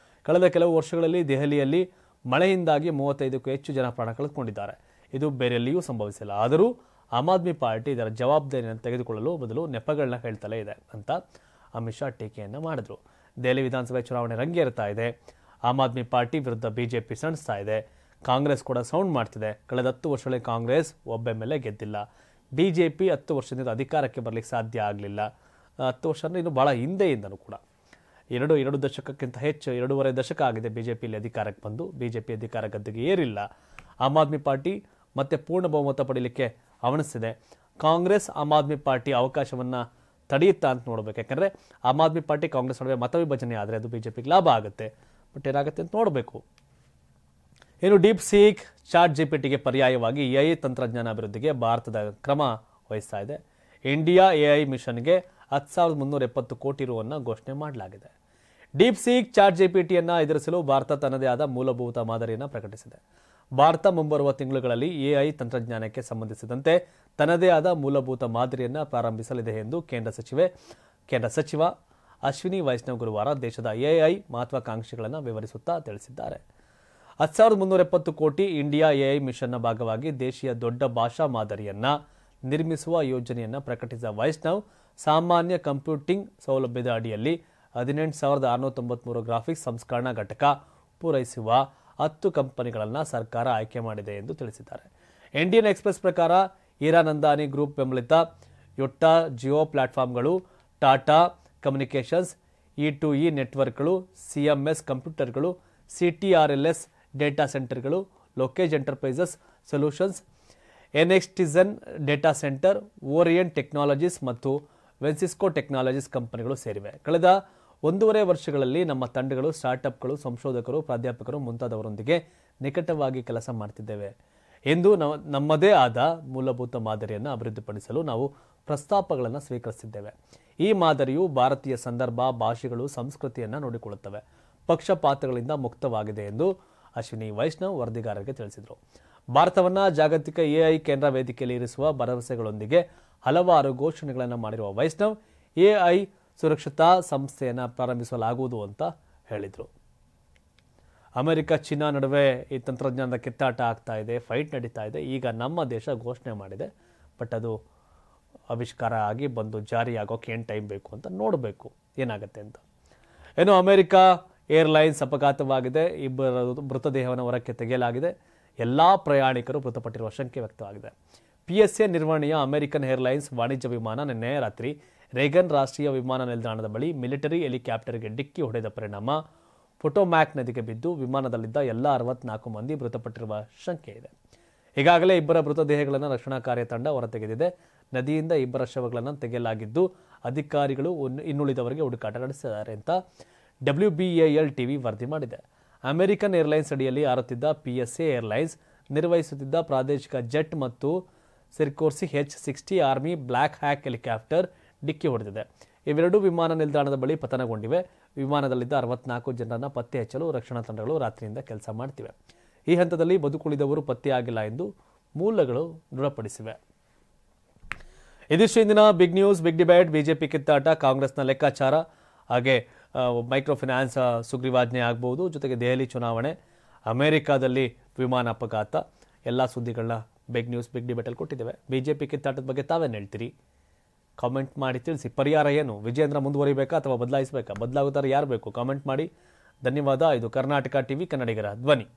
ಕಳೆದ ಕೆಲವು ವರ್ಷಗಳಲ್ಲಿ ದೆಹಲಿಯಲ್ಲಿ ಮಳೆಯಿಂದಾಗಿ 35ಕ್ಕೂ ಹೆಚ್ಚು ಜನ ಪ್ರಾಣ ಕಳೆದುಕೊಂಡಿದ್ದಾರೆ. ಇದು ಬೇರೆಲ್ಲಿಯೂ ಸಂಭವಿಸಿಲ್ಲ. ಆದರೂ ಆಮ್ ಆದ್ಮಿ ಪಾರ್ಟಿ ಇದರ ಜವಾಬ್ದಾರಿಯನ್ನು ತೆಗೆದುಕೊಳ್ಳಲು ಬದಲು ನೆಪಗಳನ್ನ ಹೇಳ್ತಲೇ ಇದೆ ಅಂತ ಅಮಿತ್ ಶಾ ಟೀಕೆಯನ್ನು ಮಾಡಿದರು. ದೆಹಲಿ ವಿಧಾನಸಭೆ ಚುನಾವಣೆ ರಂಗೇರ್ತಾ ಇದೆ. ಆಮ್ ಆದ್ಮಿ ಪಾರ್ಟಿ ವಿರುದ್ಧ ಬಿಜೆಪಿ ಸಣಿಸ್ತಾ ಇದೆ. ಕಾಂಗ್ರೆಸ್ ಕೂಡ ಸೌಂಡ್ ಮಾಡ್ತಿದೆ. ಕಳೆದ 10 ವರ್ಷಗಳಲ್ಲಿ ಕಾಂಗ್ರೆಸ್ ಒಬ್ಬ ಮೇಲೆ ಗೆದ್ದಿಲ್ಲ. ಬಿಜೆಪಿ 10 ವರ್ಷದಿಂದ ಅಧಿಕಾರಕ್ಕೆ ಬರಲಿಕ್ಕೆ ಸಾಧ್ಯ ಆಗಲಿಲ್ಲ. 10 ವರ್ಷ ಅಂದರೆ ಇನ್ನು ಬಹಳ ಹಿಂದೆಯಿಂದನೂ ಕೂಡ ಎರಡು ದಶಕಕ್ಕಿಂತ ಹೆಚ್ಚು 2.5 ದಶಕ ಆಗಿದೆ ಬಿಜೆಪಿಯಲ್ಲಿ ಅಧಿಕಾರಕ್ಕೆ ಬಂದು. ಬಿಜೆಪಿ ಅಧಿಕಾರ ಗದ್ದೆಗೆ ಏರಿಲ್ಲ. ಆಮ್ ಆದ್ಮಿ ಪಾರ್ಟಿ ಮತ್ತೆ ಪೂರ್ಣ ಬಹುಮತ ಪಡೀಲಿಕ್ಕೆ ಅವಣಿಸಿದೆ. ಕಾಂಗ್ರೆಸ್ ಆಮ್ ಆದ್ಮಿ ಪಾರ್ಟಿ ಅವಕಾಶವನ್ನು ತಡೆಯುತ್ತಾ ಅಂತ ನೋಡಬೇಕು. ಯಾಕಂದರೆ ಆಮ್ ಆದ್ಮಿ ಪಾರ್ಟಿ ಕಾಂಗ್ರೆಸ್ ನಡುವೆ ಮತ ವಿಭಜನೆ ಆದರೆ ಅದು ಬಿಜೆಪಿಗೆ ಲಾಭ ಆಗುತ್ತೆ. ಬಟ್ ಏನಾಗುತ್ತೆ ಅಂತ ನೋಡಬೇಕು. ಇನ್ನು ಡೀಪ್ ಸೀಕ್ ಚಾಟ್ ಜಿಪಿಟಿಗೆ ಪರ್ಯಾಯವಾಗಿ ಎಐ ತಂತ್ರಜ್ಞಾನ ಅಭಿವೃದ್ಧಿಗೆ ಭಾರತದ ಕ್ರಮ ವಹಿಸ್ತಾ ಇದೆ. ಇಂಡಿಯಾ ಎಐ ಮಿಷನ್ಗೆ 10,370 ಕೋಟಿ ರುವನ್ನು ಘೋಷಣೆ ಮಾಡಲಾಗಿದೆ. ಡೀಪ್ ಸೀಕ್ ಚಾಟ್ ಜಿಪಿಟಿಯನ್ನು ಎದುರಿಸಲು ಭಾರತ ತನ್ನದೇ ಆದ ಮೂಲಭೂತ ಮಾದರಿಯನ್ನು ಪ್ರಕಟಿಸಿದೆ. ಭಾರತ ಮುಂಬರುವ ತಿಂಗಳುಗಳಲ್ಲಿ ಎಐ ತಂತ್ರಜ್ಞಾನಕ್ಕೆ ಸಂಬಂಧಿಸಿದಂತೆ ತನ್ನದೇ ಆದ ಮೂಲಭೂತ ಮಾದರಿಯನ್ನು ಪ್ರಾರಂಭಿಸಲಿದೆ ಎಂದು ಕೇಂದ್ರ ಸಚಿವ ಅಶ್ವಿನಿ ವೈಷ್ಣವ್ ಗುರುವಾರ ದೇಶದ ಎಐ ಮಹತ್ವಾಕಾಂಕ್ಷೆಗಳನ್ನು ವಿವರಿಸುತ್ತಾ ತಿಳಿಸಿದ್ದಾರೆ. 10,370 ಕೋಟಿ ಇಂಡಿಯಾ ಎಐ ಮಿಷನ್ನ ಭಾಗವಾಗಿ ದೇಶೀಯ ದೊಡ್ಡ ಭಾಷಾ ಮಾದರಿಯನ್ನು ನಿರ್ಮಿಸುವ ಯೋಜನೆಯನ್ನು ಪ್ರಕಟಿಸಿದ ವೈಷ್ಣವ್, ಸಾಮಾನ್ಯ ಕಂಪ್ಯೂಟಿಂಗ್ ಸೌಲಭ್ಯದ ಅಡಿಯಲ್ಲಿ 18,693 ಗ್ರಾಫಿಕ್ಸ್ ಸಂಸ್ಕರಣಾ ಘಟಕ ಪೂರೈಸುವ 10 ಕಂಪನಿಗಳನ್ನು ಸರ್ಕಾರ ಆಯ್ಕೆ ಮಾಡಿದೆ ಎಂದು ತಿಳಿಸಿದ್ದಾರೆ. ಇಂಡಿಯನ್ ಎಕ್ಸ್‌ಪ್ರೆಸ್ ಪ್ರಕಾರ ಇರಾನ್ ಅಂದಾನಿ ಗ್ರೂಪ್ ಬೆಂಬಲಿತ ಯೋಟ್ಟಾ ಜಿಯೋ ಪ್ಲಾಟ್ಫಾರ್ಮ್ಗಳು, ಟಾಟಾ ಕಮ್ಯುನಿಕೇಷನ್ಸ್, E2E ನೆಟ್ವರ್ಕ್ಗಳು, ಸಿಎಂಎಸ್ ಕಂಪ್ಯೂಟರ್ಗಳು, ಸಿಟಿಆರ್ಎಲ್ಎಸ್ ಡೇಟಾ ಸೆಂಟರ್ಗಳು, Locuz enterprises solutions, NxtGen data center, Orient technologies ಮತ್ತು ವೆನ್ಸಿಸ್ಕೋ ಟೆಕ್ನಾಲಜೀಸ್ ಕಂಪನಿಗಳು ಸೇರಿವೆ. ಕಳೆದ 1.5 ವರ್ಷಗಳಲ್ಲಿ ನಮ್ಮ ತಂಡಗಳು ಸ್ಟಾರ್ಟ್ಅಪ್ಗಳು, ಸಂಶೋಧಕರು, ಪ್ರಾಧ್ಯಾಪಕರು ಮುಂತಾದವರೊಂದಿಗೆ ನಿಕಟವಾಗಿ ಕೆಲಸ ಮಾಡ್ತಿದ್ದೇವೆ ಎಂದು ನಮ್ಮದೇ ಆದ ಮೂಲಭೂತ ಮಾದರಿಯನ್ನು ಅಭಿವೃದ್ಧಿಪಡಿಸಲು ನಾವು ಪ್ರಸ್ತಾಪಗಳನ್ನು ಸ್ವೀಕರಿಸಿದ್ದೇವೆ. ಈ ಮಾದರಿಯು ಭಾರತೀಯ ಸಂದರ್ಭ, ಭಾಷೆಗಳು, ಸಂಸ್ಕೃತಿಯನ್ನು ನೋಡಿಕೊಳ್ಳುತ್ತವೆ, ಪಕ್ಷಪಾತಗಳಿಂದ ಮುಕ್ತವಾಗಿದೆ ಎಂದು ಅಶ್ವಿನಿ ವೈಷ್ಣವ್ ವರದಿಗಾರರಿಗೆ ತಿಳಿಸಿದರು. ಭಾರತವನ್ನು ಜಾಗತಿಕ ಎಐ ಕೇಂದ್ರ ವೇದಿಕೆಯಲ್ಲಿ ಇರಿಸುವ ಭರವಸೆಗಳೊಂದಿಗೆ ಹಲವಾರು ಘೋಷಣೆಗಳನ್ನು ಮಾಡಿರುವ ವೈಷ್ಣವ್, ಎಐ ಸುರಕ್ಷತಾ ಸಂಸ್ಥೆಯನ್ನು ಪ್ರಾರಂಭಿಸಲಾಗುವುದು ಅಂತ ಹೇಳಿದರು. ಅಮೆರಿಕ ಚೀನಾ ನಡುವೆ ಈ ತಂತ್ರಜ್ಞಾನದ ಕಿತ್ತಾಟ ಆಗ್ತಾ ಇದೆ, ಫೈಟ್ ನಡೀತಾ ಇದೆ. ಈಗ ನಮ್ಮ ದೇಶ ಘೋಷಣೆ ಮಾಡಿದೆ, ಬಟ್ ಅದು ಆವಿಷ್ಕಾರ ಆಗಿ ಬಂದು ಜಾರಿಯಾಗೋಕೆ ಏನು ಟೈಮ್ ಬೇಕು ಅಂತ ನೋಡಬೇಕು ಏನಾಗುತ್ತೆ ಅಂತ. ಏನು ಅಮೆರಿಕ ಏರ್ಲೈನ್ಸ್ ಅಪಘಾತವಾಗಿದೆ. 2 ಮೃತದೇಹವನ್ನು ಹೊರಕ್ಕೆ ತೆಗೆಯಲಾಗಿದೆ. ಎಲ್ಲ ಪ್ರಯಾಣಿಕರು ಮೃತಪಟ್ಟಿರುವ ಶಂಕೆ ವ್ಯಕ್ತವಾಗಿದೆ. PSA ನಿರ್ವಹಣೆಯ ಅಮೆರಿಕನ್ ಏರ್ಲೈನ್ಸ್ ವಾಣಿಜ್ಯ ವಿಮಾನ ನಿನ್ನೆ ರಾತ್ರಿ ರೇಗನ್ ರಾಷ್ಟ್ರೀಯ ವಿಮಾನ ನಿಲ್ದಾಣದ ಬಳಿ ಮಿಲಿಟರಿ ಹೆಲಿಕಾಪ್ಟರ್ಗೆ ಡಿಕ್ಕಿ ಹೊಡೆದ ಪರಿಣಾಮ ಪೊಟೊಮ್ಯಾಕ್ ನದಿಗೆ ಬಿದ್ದು ವಿಮಾನದಲ್ಲಿದ್ದ ಎಲ್ಲ 64 ಮಂದಿ ಮೃತಪಟ್ಟಿರುವ ಶಂಕೆ ಇದೆ. ಈಗಾಗಲೇ 2 ಮೃತದೇಹಗಳನ್ನು ರಕ್ಷಣಾ ಕಾರ್ಯ ತಂಡ ಹೊರತೆಗೆದಿದೆ. ನದಿಯಿಂದ 2 ಶವಗಳನ್ನು ತೆಗೆಯಲಾಗಿದ್ದು ಅಧಿಕಾರಿಗಳು ಇನ್ನುಳಿದವರಿಗೆ ಹುಡುಕಾಟ ನಡೆಸಿದ್ದಾರೆ ಅಂತ WBAL TV ವರದಿ ಮಾಡಿದೆ. ಅಮೆರಿಕನ್ ಏರ್ಲೈನ್ಸ್ ಅಡಿಯಲ್ಲಿ ಹಾರುತ್ತಿದ್ದ PSA ಏರ್ಲೈನ್ಸ್ ನಿರ್ವಹಿಸುತ್ತಿದ್ದ ಪ್ರಾದೇಶಿಕ ಜೆಟ್ ಮತ್ತು ಸಿರ್ಕೋರ್ಸಿ H-60 army black hack helicopter ಡಿಕ್ಕಿ ಹೊಡೆದಿದೆ. ಇವೆರಡೂ ವಿಮಾನ ನಿಲ್ದಾಣದ ಬಳಿ ಪತನಗೊಂಡಿವೆ. ವಿಮಾನದಲ್ಲಿದ್ದ 64 ಜನರನ್ನು ಪತ್ತೆ ಹಚ್ಚಲು ರಕ್ಷಣಾ ತಂಡಗಳು ರಾತ್ರಿಯಿಂದ ಕೆಲಸ ಮಾಡ್ತಿವೆ. ಈ ಹಂತದಲ್ಲಿ ಬದುಕುಳಿದವರು ಪತ್ತೆಯಾಗಿಲ್ಲ ಎಂದು ಮೂಲಗಳು ದೃಢಪಡಿಸಿವೆ. ಇದಿಷ್ಟು ಇಂದಿನ big news, big debate. BJP ಕಿತ್ತಾಟ, ಕಾಂಗ್ರೆಸ್ನ ಲೆಕ್ಕಾಚಾರ, ಹಾಗೆ ಮೈಕ್ರೋ ಫೈನಾನ್ಸ್ ಸುಗ್ರೀವಾಜ್ಞೆ ಆಗ್ಬೋದು, ಜೊತೆಗೆ ದೆಹಲಿ ಚುನಾವಣೆ, ಅಮೆರಿಕಾದಲ್ಲಿ ವಿಮಾನ ಅಪಘಾತ, ಎಲ್ಲ ಸುದ್ದಿಗಳನ್ನ ಬಿಗ್ ನ್ಯೂಸ್, ಬಿಗ್ ಡಿಬೇಟಲ್ಲಿ ಕೊಟ್ಟಿದ್ದೇವೆ. ಬಿಜೆಪಿ ಕಿತ್ತಾಟದ ಬಗ್ಗೆ ತಾವೇನು ಹೇಳ್ತೀರಿ? ಕಾಮೆಂಟ್ ಮಾಡಿ ತಿಳಿಸಿ. ಪರಿಹಾರ ಏನು? ವಿಜೇಂದ್ರ ಮುಂದುವರಿಬೇಕಾ ಅಥವಾ ಬದಲಾಯಿಸಬೇಕಾ? ಬದಲಾಗುತ್ತಾರೆ ಯಾರು ಬೇಕು? ಕಾಮೆಂಟ್ ಮಾಡಿ. ಧನ್ಯವಾದ. ಇದು ಕರ್ನಾಟಕ ಟಿವಿ, ಕನ್ನಡಿಗರ ಧ್ವನಿ.